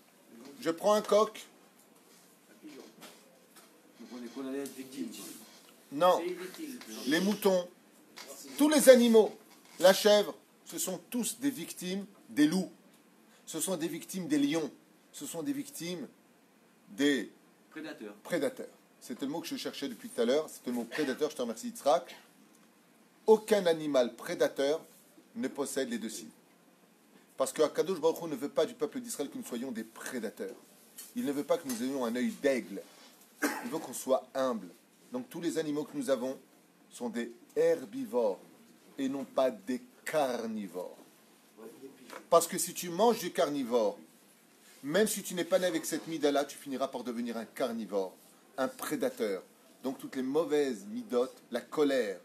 je prends un coq. Donc on est condamné à être victime. Non, les moutons, tous les animaux, la chèvre, ce sont tous des victimes des loups. Ce sont des victimes des lions. Ce sont des victimes des prédateurs. C'était le mot que je cherchais depuis tout à l'heure. C'était le mot prédateur. Je te remercie, Yitzhak. Aucun animal prédateur ne possède les deux signes. Parce que Akadosh Baruch Hu ne veut pas du peuple d'Israël que nous soyons des prédateurs. Il ne veut pas que nous ayons un œil d'aigle. Il veut qu'on soit humble. Donc tous les animaux que nous avons sont des herbivores et non pas des carnivores. Parce que si tu manges du carnivore, même si tu n'es pas né avec cette mida-là, tu finiras par devenir un carnivore, un prédateur. Donc toutes les mauvaises midotes, la colère,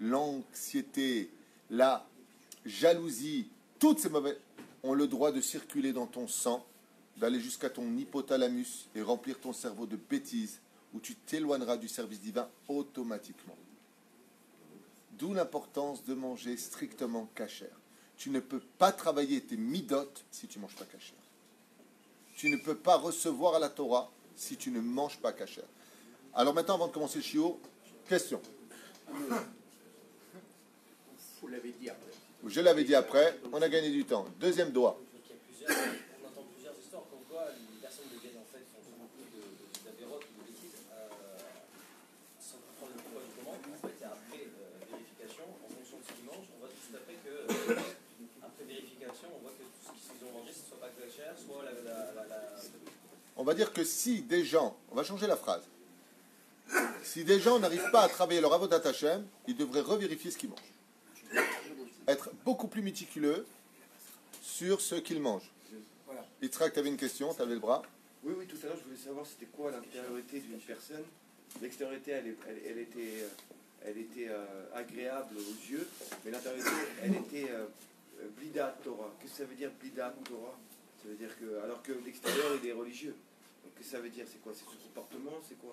l'anxiété, la jalousie, toutes ces mauvaises ont le droit de circuler dans ton sang, d'aller jusqu'à ton hypothalamus et remplir ton cerveau de bêtises, où tu t'éloigneras du service divin automatiquement. D'où l'importance de manger strictement kasher. Tu ne peux pas travailler tes midotes si tu ne manges pas kasher. Tu ne peux pas recevoir à la Torah si tu ne manges pas kasher. Alors maintenant, avant de commencer le shiur, question. Vous l'avez dit après. Je l'avais dit après, on a gagné du temps. Deuxième doigt. On entend plusieurs histoires comme quoi les personnes deviennent en fait font beaucoup d'avérotes ou de bêtises sans comprendre le pourquoi du comment. En fait, c'est après vérification, en fonction de ce qu'ils mangent, on voit tout à fait que après vérification, on voit que tout ce qu'ils ont mangé, ce ne soit pas kasher, soit On va dire que si des gens, on va changer la phrase, si des gens n'arrivent pas à travailler leur avodat Hashem, ils devraient revérifier ce qu'ils mangent. Être beaucoup plus méticuleux sur ce qu'ils mangent. Voilà. Yitzhak, tu avais une question, tu avais le bras. Oui, tout à l'heure, je voulais savoir c'était quoi l'intériorité d'une personne. L'extériorité, elle était agréable aux yeux, mais l'intériorité, elle était Blida Torah. Qu'est-ce que ça veut dire Blida Torah? Ça veut dire que, alors que l'extérieur, il est religieux. Donc, qu'est-ce que ça veut dire? C'est quoi? C'est son comportement? C'est quoi?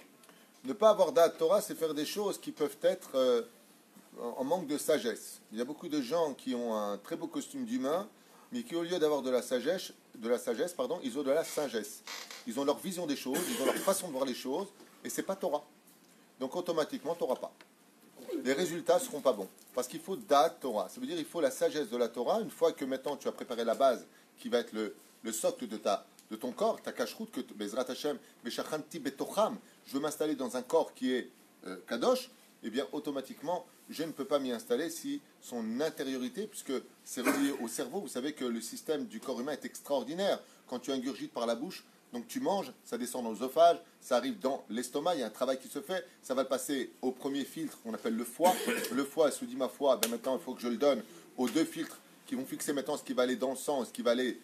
Ne pas avoir date Torah, c'est faire des choses qui peuvent être en manque de sagesse. Il y a beaucoup de gens qui ont un très beau costume d'humain, mais qui au lieu d'avoir de la sagesse, ils ont de la sagesse. Ils ont leur vision des choses, ils ont leur façon de voir les choses, et c'est pas Torah. Donc automatiquement, tu n'auras pas. Les résultats ne seront pas bons. Parce qu'il faut date Torah. Ça veut dire qu'il faut la sagesse de la Torah. Une fois que maintenant tu as préparé la base, qui va être le socle de ton corps, ta cacheroute, que Bezrat Hashem, Beshachanti Betocham, je veux m'installer dans un corps qui est Kadosh, eh bien automatiquement, je ne peux pas m'y installer si son intériorité, puisque c'est relié au cerveau, vous savez que le système du corps humain est extraordinaire. Quand tu ingurgites par la bouche, donc tu manges, ça descend dans l'œsophage, ça arrive dans l'estomac, il y a un travail qui se fait, ça va le passer au premier filtre qu'on appelle le foie. Le foie se dit ma foi, ben maintenant il faut que je le donne aux deux filtres qui vont fixer maintenant ce qui va aller dans le sang, ce qui va aller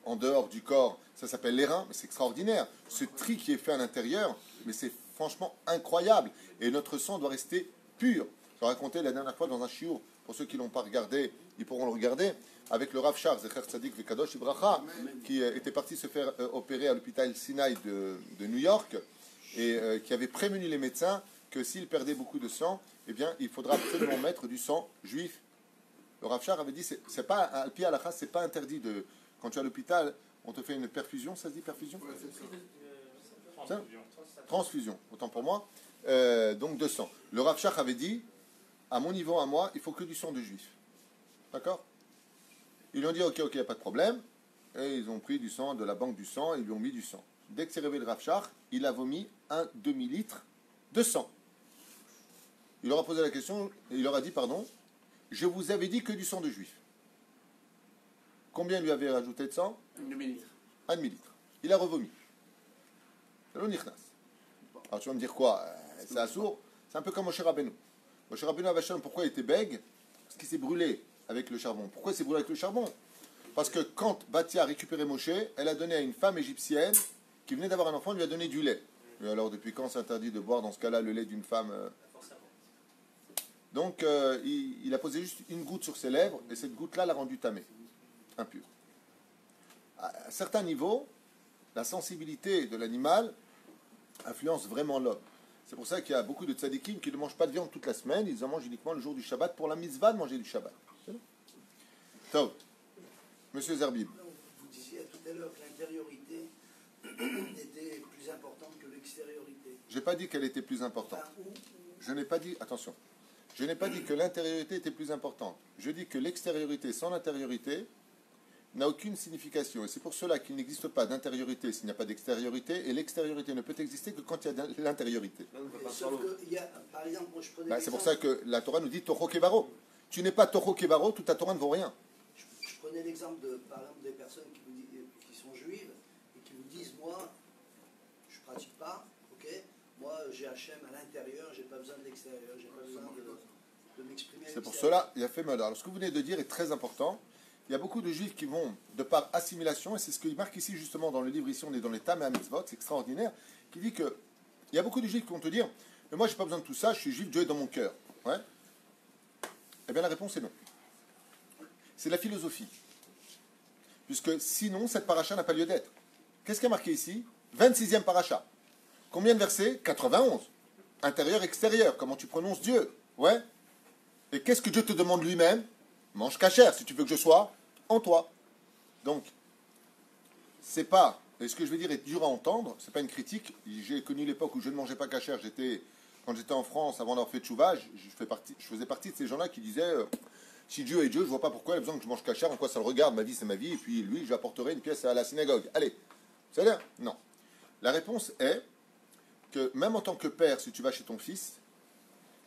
en dehors du corps, ça s'appelle les reins, mais c'est extraordinaire. Ce tri qui est fait à l'intérieur, mais c'est franchement incroyable. Et notre sang doit rester pur. Je racontais la dernière fois dans un chiour, Pour ceux qui ne l'ont pas regardé, ils pourront le regarder. Avec le Rav Shach, Zecher Tzadik Vekadosh Ibracha, qui était parti se faire opérer à l'hôpital Sinai de New York et qui avait prévenu les médecins que s'il perdait beaucoup de sang, eh bien, il faudra absolument mettre du sang juif. Le Rav Shach avait dit, c'est pas, al pi halakha, c'est pas interdit de, quand tu es à l'hôpital, on te fait une perfusion, ça se dit perfusion? Transfusion, autant pour moi, donc de sang. Le Rav Shach avait dit, à mon niveau, à moi, il faut que du sang de juif. D'accord? Ils lui ont dit, ok, il n'y a pas de problème. Et ils ont pris du sang de la banque du sang, ils lui ont mis du sang. Dès que c'est réveillé le Rav Shach, il a vomi un demi-litre de sang. Il leur a posé la question, il leur a dit, pardon, je vous avais dit que du sang de juif. Combien lui avait rajouté de sang? Un demi-litre. Un demi-litre. Il a revomi. C'est l'onichnas. Alors tu vas me dire quoi? C'est assourd. C'est un peu comme Moshe Rabbeinu. Moshe Rabbeinu à Vachem, pourquoi il était bègue? Parce qu'il s'est brûlé avec le charbon. Pourquoi il s'est brûlé avec le charbon? Parce que quand Batia a récupéré Moshe, elle a donné à une femme égyptienne qui venait d'avoir un enfant, elle lui a donné du lait. Et alors depuis quand c'est interdit de boire dans ce cas-là le lait d'une femme? Donc il a posé juste une goutte sur ses lèvres et cette goutte-là l'a rendu tamé, impur. À certains niveaux, la sensibilité de l'animal influence vraiment l'homme. C'est pour ça qu'il y a beaucoup de tzadikim qui ne mangent pas de viande toute la semaine, ils en mangent uniquement le jour du Shabbat pour la mitzvah de manger du Shabbat. Tov. Monsieur Zerbib. Vous disiez tout à l'heure que l'intériorité était plus importante que l'extériorité. Je n'ai pas dit qu'elle était plus importante. Je n'ai pas dit, attention, je n'ai pas dit que l'intériorité était plus importante. Je dis que l'extériorité sans l'intériorité n'a aucune signification. Et c'est pour cela qu'il n'existe pas d'intériorité s'il n'y a pas d'extériorité, et l'extériorité ne peut exister que quand il y a de l'intériorité. Sauf que, par exemple, moi je prenais C'est pour ça que la Torah nous dit Toho Kevaro. Tu n'es pas Toho Kevaro, toute ta Torah ne vaut rien. Je prenais l'exemple de, par exemple, des personnes qui sont juives et qui vous disent, moi, je ne pratique pas, ok, moi j'ai Hachem à l'intérieur, j'ai pas besoin de l'extérieur, j'ai pas besoin de m'exprimer à C'est pour l'extérieur. cela, il y a fait mal. Alors ce que vous venez de dire est très important. Il y a beaucoup de juifs qui vont, de par assimilation, et c'est ce qu'il marque ici justement dans le livre, ici on est dans les Tam et Mitzvot, c'est extraordinaire, qui dit que il y a beaucoup de juifs qui vont te dire, mais moi j'ai pas besoin de tout ça, je suis juif, Dieu est dans mon cœur. Ouais. Eh bien la réponse est non. C'est la philosophie. Puisque sinon, cette paracha n'a pas lieu d'être. Qu'est-ce qui est marqué ici? 26e paracha. Combien de versets? 91. Intérieur, extérieur. Comment tu prononces Dieu? Ouais. Et qu'est-ce que Dieu te demande lui-même? Mange cachère, si tu veux que je sois en toi. Donc, c'est pas, et ce que je vais dire est dur à entendre, c'est pas une critique. J'ai connu l'époque où je ne mangeais pas cachère. Quand j'étais en France, avant d'avoir fait tchouva, je faisais partie de ces gens-là qui disaient si Dieu est Dieu, je vois pas pourquoi il a besoin que je mange cachère, en quoi ça le regarde, ma vie c'est ma vie, et puis lui, je lui apporterai une pièce à la synagogue. Allez, c'est l'air? Non. La réponse est que même en tant que père, si tu vas chez ton fils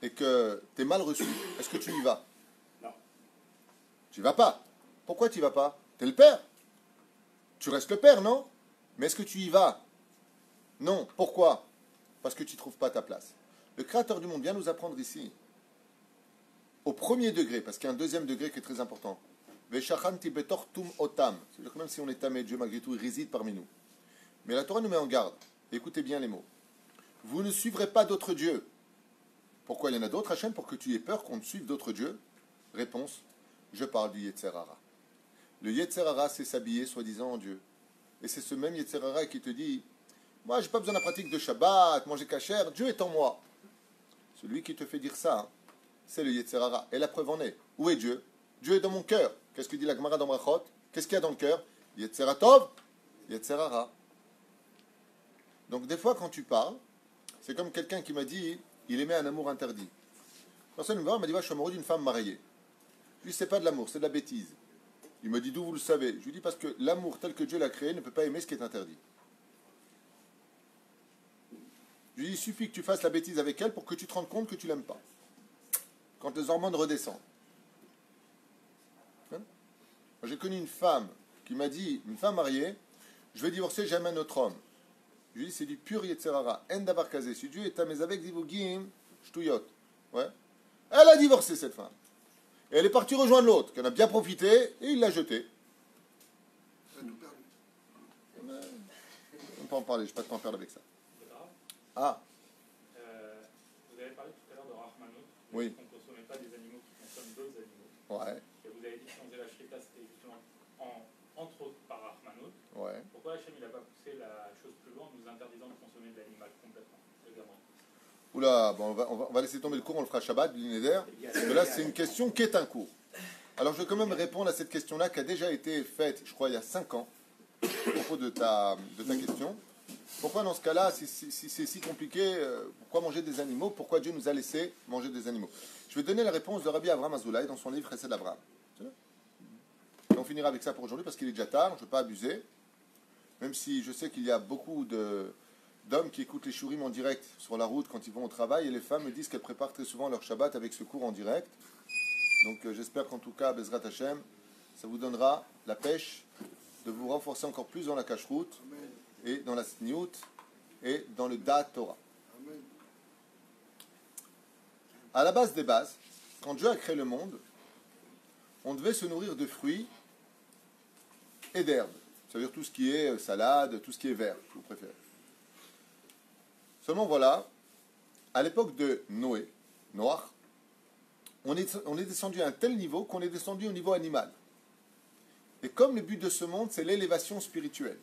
et que tu es mal reçu, est-ce que tu y vas? Non. Tu y vas pas. Pourquoi tu y vas pas? Tu es le père. Tu restes le père, non? Mais est-ce que tu y vas? Non. Pourquoi? Parce que tu ne trouves pas ta place. Le Créateur du monde vient nous apprendre ici, au premier degré, parce qu'il y a un deuxième degré qui est très important. Veshachanti betor tum otam. C'est-à-dire que même si on est tamé, Dieu malgré tout il réside parmi nous. Mais la Torah nous met en garde. Écoutez bien les mots. Vous ne suivrez pas d'autres dieux. Pourquoi il y en a d'autres, Hachem? Pour que tu aies peur qu'on ne suive d'autres dieux? Réponse, je parle du Yetzer Hara. Le Yetzer Hara, c'est s'habiller soi-disant en Dieu. Et c'est ce même Yetzer Hara qui te dit, moi j'ai pas besoin de la pratique de Shabbat, manger cachère, Dieu est en moi. Celui qui te fait dire ça, c'est le Yetzer Hara. Et la preuve en est. Où est Dieu? Dieu est dans mon cœur. Qu'est-ce que dit la Gemara dans Brachot? Qu'est-ce qu'il y a dans le cœur? Yetzer Tov, Yetzer Hara. Donc des fois quand tu parles, c'est comme quelqu'un qui m'a dit, il aimait un amour interdit. Personne me voit, il m'a dit, je suis amoureux d'une femme mariée. Je lui dis, c'est pas de l'amour, c'est de la bêtise. Il me dit, d'où vous le savez? Je lui dis, parce que l'amour tel que Dieu l'a créé ne peut pas aimer ce qui est interdit. Je lui dis, il suffit que tu fasses la bêtise avec elle pour que tu te rendes compte que tu l'aimes pas. Quand les hormones redescendent. Hein? J'ai connu une femme qui m'a dit, une femme mariée, je vais divorcer, j'aime un autre homme. Je lui dis, c'est du pur Yetzer Hara. En davar kazé. Si Dieu est à mes avec divugim, shtouyot. Ouais. Elle a divorcé cette femme. Et elle est partie rejoindre l'autre, qui en a bien profité, et il l'a jetée. Elle a tout perdu. On ne peut pas en parler, je n'ai pas de temps à perdre avec ça. Ah. Vous avez parlé tout à l'heure de Rahmanot. Oui. On ne consommait pas des animaux qui consomment d'autres animaux. Ouais, Et vous avez dit que si on faisait la shrita, c'était justement entre autres par Rahmanot. ouais. Pourquoi Hachem il n'a pas poussé la chose plus loin en nous interdisant de consommer de l'animal complètement, légalement? Oula, bon, on va laisser tomber le cours, on le fera Shabbat, l'Inéder. Parce que là, c'est une question qui est un cours. Alors, je vais quand même répondre à cette question-là qui a déjà été faite, je crois, il y a 5 ans, à propos de ta question. Pourquoi, dans ce cas-là, si c'est si compliqué, pourquoi manger des animaux? Pourquoi Dieu nous a laissé manger des animaux? Je vais donner la réponse de Rabbi Avraham Azoulay dans son livre Chesed Avraham. Et on finira avec ça pour aujourd'hui parce qu'il est déjà tard, je ne veux pas abuser. Même si je sais qu'il y a beaucoup d'hommes qui écoutent les shurim en direct sur la route quand ils vont au travail, et les femmes me disent qu'elles préparent très souvent leur Shabbat avec ce cours en direct. Donc j'espère qu'en tout cas, Bezrat Hashem, ça vous donnera la pêche de vous renforcer encore plus dans la cacheroute et dans la sniout et dans le Da'at Torah. Amen. À la base des bases, quand Dieu a créé le monde, on devait se nourrir de fruits et d'herbes. C'est-à-dire tout ce qui est salade, tout ce qui est vert, si vous préférez. Seulement voilà, à l'époque de Noé, Noach, on est descendu à un tel niveau qu'on est descendu au niveau animal. Et comme le but de ce monde, c'est l'élévation spirituelle,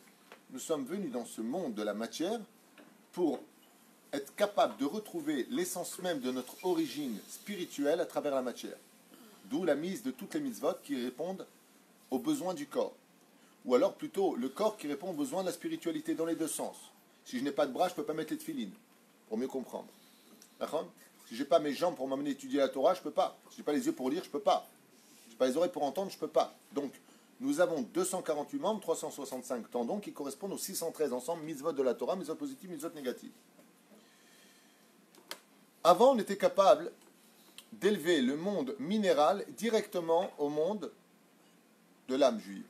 nous sommes venus dans ce monde de la matière pour être capables de retrouver l'essence même de notre origine spirituelle à travers la matière. D'où la mise de toutes les mitzvot qui répondent aux besoins du corps. Ou alors plutôt le corps qui répond aux besoins de la spiritualité dans les deux sens. Si je n'ai pas de bras, je ne peux pas mettre les tefilines, pour mieux comprendre. D'accord ? Si je n'ai pas mes jambes pour m'amener étudier la Torah, je ne peux pas. Si je n'ai pas les yeux pour lire, je ne peux pas. Si je n'ai pas les oreilles pour entendre, je ne peux pas. Donc, nous avons 248 membres, 365 tendons qui correspondent aux 613 ensemble, mitzvot de la Torah, mitzvot positives, mitzvot négatives. Avant, on était capable d'élever le monde minéral directement au monde de l'âme juive,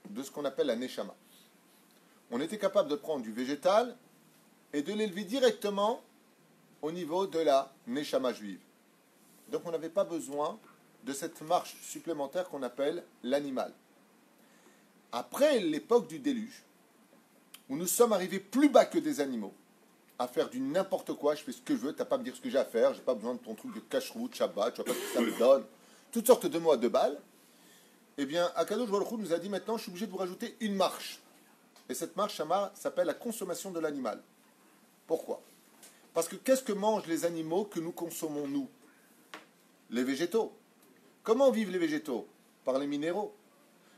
de ce qu'on appelle la neshama. On était capable de prendre du végétal et de l'élever directement au niveau de la neshama juive. Donc on n'avait pas besoin de cette marche supplémentaire qu'on appelle l'animal. Après l'époque du déluge, où nous sommes arrivés plus bas que des animaux, à faire du n'importe quoi, je fais ce que je veux, tu n'as pas à me dire ce que j'ai à faire, j'ai pas besoin de ton truc de cacheroute, Shabbat, tu vois pas ce que ça me donne, toutes sortes de mots à 2 balles, eh bien, Akadosh Baruch Hu nous a dit maintenant, je suis obligé de vous rajouter une marche. Et cette marche, Shama, s'appelle la consommation de l'animal. Pourquoi? Parce que qu'est-ce que mangent les animaux que nous consommons, nous? Les végétaux. Comment vivent les végétaux? Par les minéraux.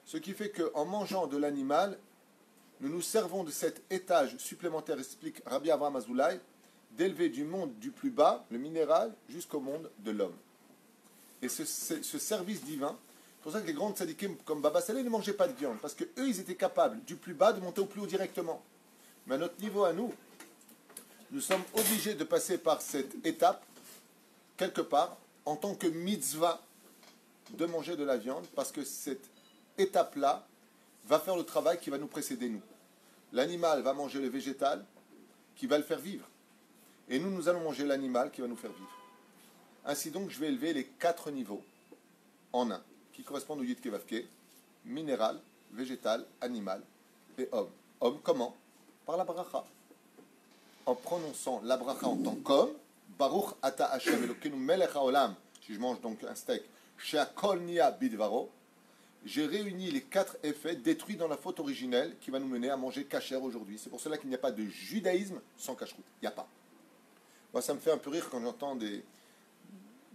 Ce qui fait qu'en mangeant de l'animal, nous nous servons de cet étage supplémentaire, explique Rabbi Avraham Azoulay, d'élever du monde du plus bas, le minéral, jusqu'au monde de l'homme. Et ce service divin, c'est pour ça que les grands tzadikim comme Baba Saleh ne mangeaient pas de viande, parce qu'eux, ils étaient capables du plus bas de monter au plus haut directement. Mais à notre niveau, à nous, nous sommes obligés de passer par cette étape, quelque part, en tant que mitzvah, de manger de la viande, parce que cette étape-là va faire le travail qui va nous précéder, nous. L'animal va manger le végétal, qui va le faire vivre. Et nous, nous allons manger l'animal qui va nous faire vivre. Ainsi donc, je vais élever les 4 niveaux en un, qui correspondent au Yid Kevavke, minéral, végétal, animal et homme. Homme, comment? Par la bracha. En prononçant la bracha en tant qu'homme, Baruch ata Hashem Elokeinu melech haolam, si je mange donc un steak, she'akol niya bidvaro, j'ai réuni les 4 effets détruits dans la faute originelle qui va nous mener à manger kasher aujourd'hui. C'est pour cela qu'il n'y a pas de judaïsme sans kashrut. Il n'y a pas. Moi, ça me fait un peu rire quand j'entends des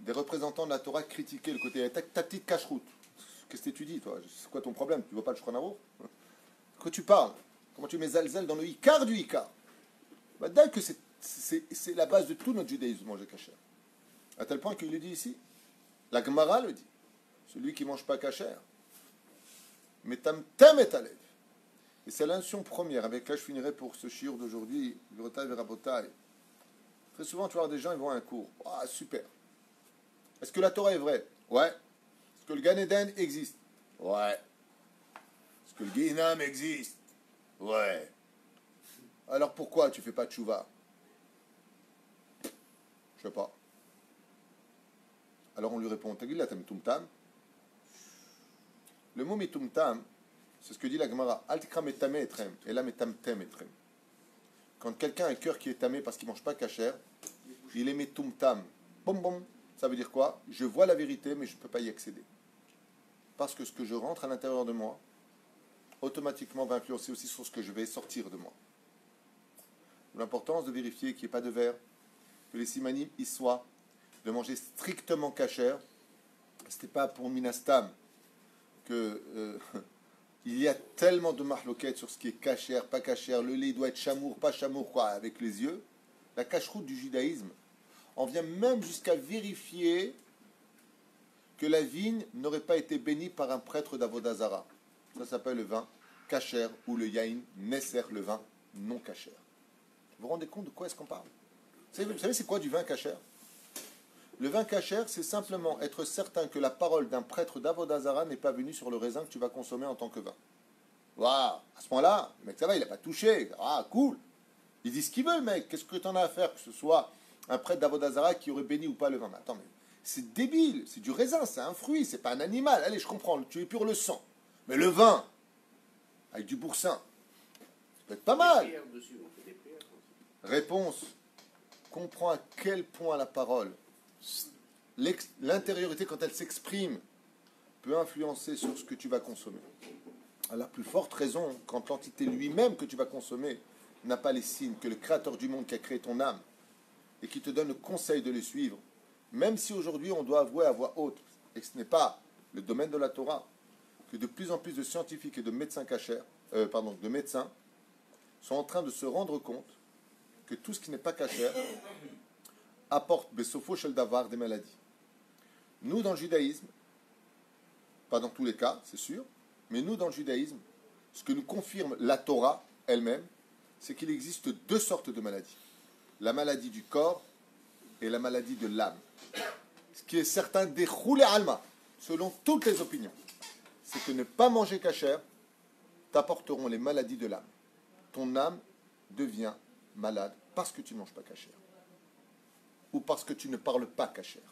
représentants de la Torah critiquer le côté ta petite cacheroute. Qu'est-ce que tu dis, toi? C'est quoi ton problème? Tu vois pas le Shulchan Aruch? De quoi tu parles? Comment tu mets zalzel dans le Icar du Icar? Bah, dès que c'est la base de tout notre judaïsme, manger kasher. À tel point qu'il le dit ici. La Gemara le dit. Celui qui ne mange pas kasher, metamtem et alev. Et c'est la notion première. Avec là, je finirai pour ce shiur d'aujourd'hui, Gorotai Verabotai. Très souvent, tu vois des gens, ils vont à un cours. Ah, super. Est-ce que la Torah est vraie? Ouais. Est-ce que le Gan Eden existe? Ouais. Est-ce que le Guéhinam existe? Ouais. Alors pourquoi tu fais pas de tchouva? Je sais pas. Alors on lui répond, Tagila tam tumtam. Le mot mitumtam, c'est ce que dit la Gemara. Altikra metame etrem. Et là metamtem etrem. Quand quelqu'un a un cœur qui est tamé parce qu'il ne mange pas kasher, il est mitumtam. Boum, boum. Ça veut dire quoi? Je vois la vérité, mais je ne peux pas y accéder. Parce que ce que je rentre à l'intérieur de moi, automatiquement va influencer aussi sur ce que je vais sortir de moi. L'importance de vérifier qu'il n'y ait pas de verre, que les simanim y soient, de manger strictement kasher. Ce n'était pas pour Minastam que il y a tellement de mahloquettes sur ce qui est kasher, pas kasher, le lait doit être chamour, pas chamour, quoi, avec les yeux. La cacheroute du judaïsme en vient même jusqu'à vérifier que la vigne n'aurait pas été bénie par un prêtre d'Avodazara. Ça s'appelle le vin kasher ou le yain nesser, le vin non kasher. Vous vous rendez compte de quoi est-ce qu'on parle? Vous savez c'est quoi du vin kasher? Le vin kasher, c'est simplement être certain que la parole d'un prêtre d'Avodazara n'est pas venue sur le raisin que tu vas consommer en tant que vin. Waouh, à ce point-là, le mec, ça va, il n'a pas touché. Ah, cool. Il dit ce qu'il veut, le mec. Qu'est-ce que tu en as à faire que ce soit un prêtre d'Avodazara qui aurait béni ou pas le vin? Mais attends, mais c'est débile. C'est du raisin, c'est un fruit, c'est pas un animal. Allez, je comprends, tu épures le sang. Mais le vin, avec du boursin, ça peut être pas mal. Réponse. Comprends à quel point la parole, l'intériorité, quand elle s'exprime, peut influencer sur ce que tu vas consommer. À la plus forte raison, quand l'entité lui-même que tu vas consommer n'a pas les signes que le Créateur du monde qui a créé ton âme et qui te donne le conseil de les suivre, même si aujourd'hui on doit avouer à voix haute, et que ce n'est pas le domaine de la Torah, que de plus en plus de scientifiques et de médecins de médecins sont en train de se rendre compte que tout ce qui n'est pas kasher apporte besofo shel davar des maladies. Nous, dans le judaïsme, pas dans tous les cas, c'est sûr, mais nous, dans le judaïsme, ce que nous confirme la Torah elle-même, c'est qu'il existe deux sortes de maladies. La maladie du corps et la maladie de l'âme. Ce qui est certain des roulés alma, selon toutes les opinions, c'est que ne pas manger kasher t'apporteront les maladies de l'âme. Ton âme devient malade parce que tu ne manges pas kasher. Ou parce que tu ne parles pas kasher.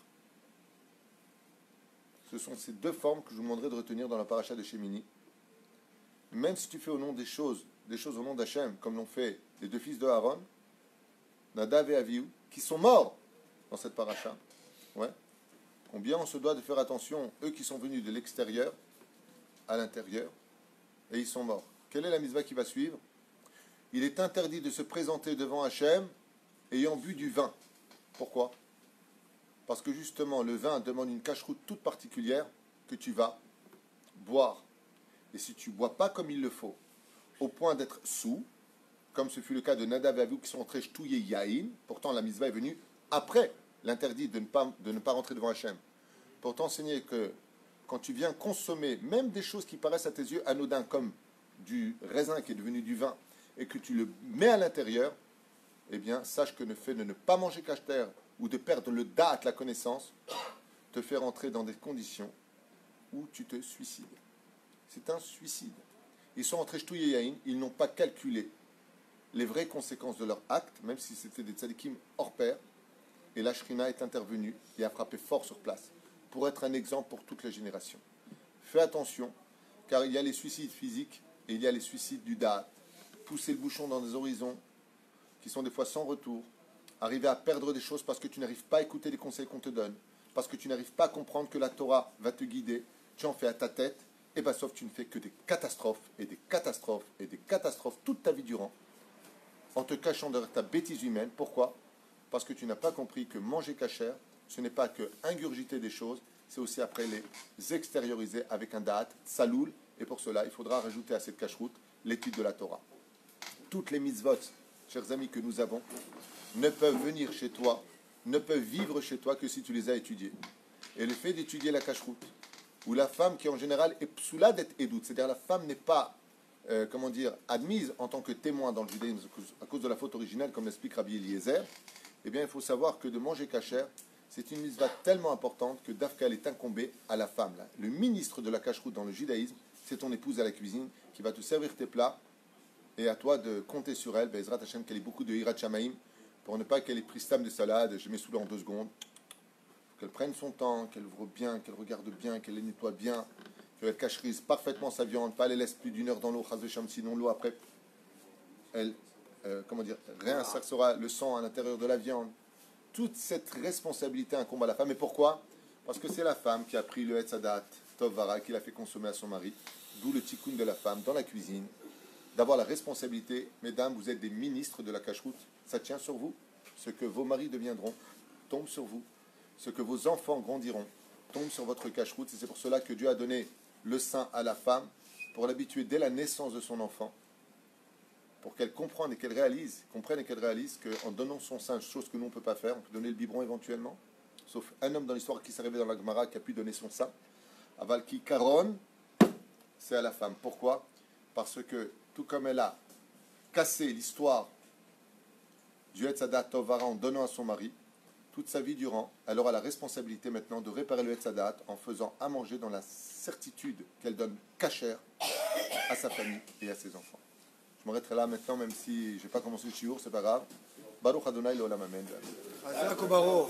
Ce sont ces deux formes que je vous demanderai de retenir dans la paracha de Shemini. Même si tu fais au nom des choses au nom d'Hachem, comme l'ont fait les deux fils de Aaron, Nadav et Avihu, qui sont morts dans cette paracha. Ouais. Combien on se doit de faire attention, eux qui sont venus de l'extérieur à l'intérieur, et ils sont morts. Quelle est la mitzvah qui va suivre? Il est interdit de se présenter devant Hachem ayant bu du vin. Pourquoi? Parce que justement, le vin demande une cacheroute toute particulière que tu vas boire. Et si tu ne bois pas comme il le faut, au point d'être sous, comme ce fut le cas de Nadav et Avihu qui sont entrés ch'touillés yaïn, pourtant la mitzvah est venue après l'interdit de ne pas rentrer devant Hachem. Pour t'enseigner que quand tu viens consommer même des choses qui paraissent à tes yeux anodins, comme du raisin qui est devenu du vin, et que tu le mets à l'intérieur, eh bien, sache que le fait de ne pas manger kasher ou de perdre le da'at, la connaissance, te fait rentrer dans des conditions où tu te suicides. C'est un suicide. Ils sont entrés ch'touillés yaïn, ils n'ont pas calculé les vraies conséquences de leur acte, même si c'était des tzadikim hors pair, et la Shrina est intervenue et a frappé fort sur place, pour être un exemple pour toutes les générations. Fais attention, car il y a les suicides physiques et il y a les suicides du da'at. Pousser le bouchon dans des horizons qui sont des fois sans retour, arriver à perdre des choses parce que tu n'arrives pas à écouter les conseils qu'on te donne, parce que tu n'arrives pas à comprendre que la Torah va te guider, tu en fais à ta tête, et bien sauf tu ne fais que des catastrophes, et des catastrophes, et des catastrophes toute ta vie durant, en te cachant derrière ta bêtise humaine. Pourquoi? Parce que tu n'as pas compris que manger kasher, ce n'est pas que ingurgiter des choses, c'est aussi après les extérioriser avec un da'at saloul, et pour cela, il faudra rajouter à cette cacheroute l'étude de la Torah. Toutes les mitzvot, chers amis, que nous avons, ne peuvent venir chez toi, ne peuvent vivre chez toi que si tu les as étudiées. Et le fait d'étudier la cacheroute, où la femme qui en général est psoula d'être édoute, c'est-à-dire la femme n'est pas, admise en tant que témoin dans le judaïsme à cause de la faute originelle, comme l'explique Rabbi Eliezer, eh bien il faut savoir que de manger kasher, c'est une mitzvah tellement importante que Dafka elle est incombée à la femme. Là. Le ministre de la cacheroute dans le judaïsme, c'est ton épouse à la cuisine qui va te servir tes plats, et à toi de compter sur elle, Bezrat Hashem, qu'elle ait beaucoup de hirat shamaim, pour ne pas qu'elle ait pris stam de salade, je mets sous l'eau en 2 secondes, qu'elle prenne son temps, qu'elle ouvre bien, qu'elle regarde bien, qu'elle les nettoie bien, qu'elle cacherise parfaitement sa viande, pas elle laisse plus d'1 heure dans l'eau, chas v'sham, sinon l'eau après, elle, réinsérsera le sang à l'intérieur de la viande, toute cette responsabilité incombe à la femme. Et pourquoi? Parce que c'est la femme qui a pris le Etzadat Tov Vara, qui l'a fait consommer à son mari. D'où le tikkun de la femme dans la cuisine, d'avoir la responsabilité. Mesdames, vous êtes des ministres de la cacheroute. Ça tient sur vous. Ce que vos maris deviendront tombe sur vous. Ce que vos enfants grandiront tombe sur votre cacheroute. Et c'est pour cela que Dieu a donné le sein à la femme pour l'habituer dès la naissance de son enfant, pour qu'elle comprenne et qu'elle réalise, qu'en donnant son sein, chose que nous on ne peut pas faire, on peut donner le biberon éventuellement, sauf un homme dans l'histoire qui s'est arrivé dans la Gemara qui a pu donner son sein. Aval ki karon, c'est à la femme. Pourquoi? Parce que tout comme elle a cassé l'histoire du Etzadat Tovara en donnant à son mari, toute sa vie durant, elle aura la responsabilité maintenant de réparer le Etzadat en faisant à manger dans la certitude qu'elle donne cachère à sa famille et à ses enfants. Je m'arrêterai là maintenant, même si je n'ai pas commencé le shiur, c'est pas grave. Baruch Adonai Leolam Amen. Hazak Baruch.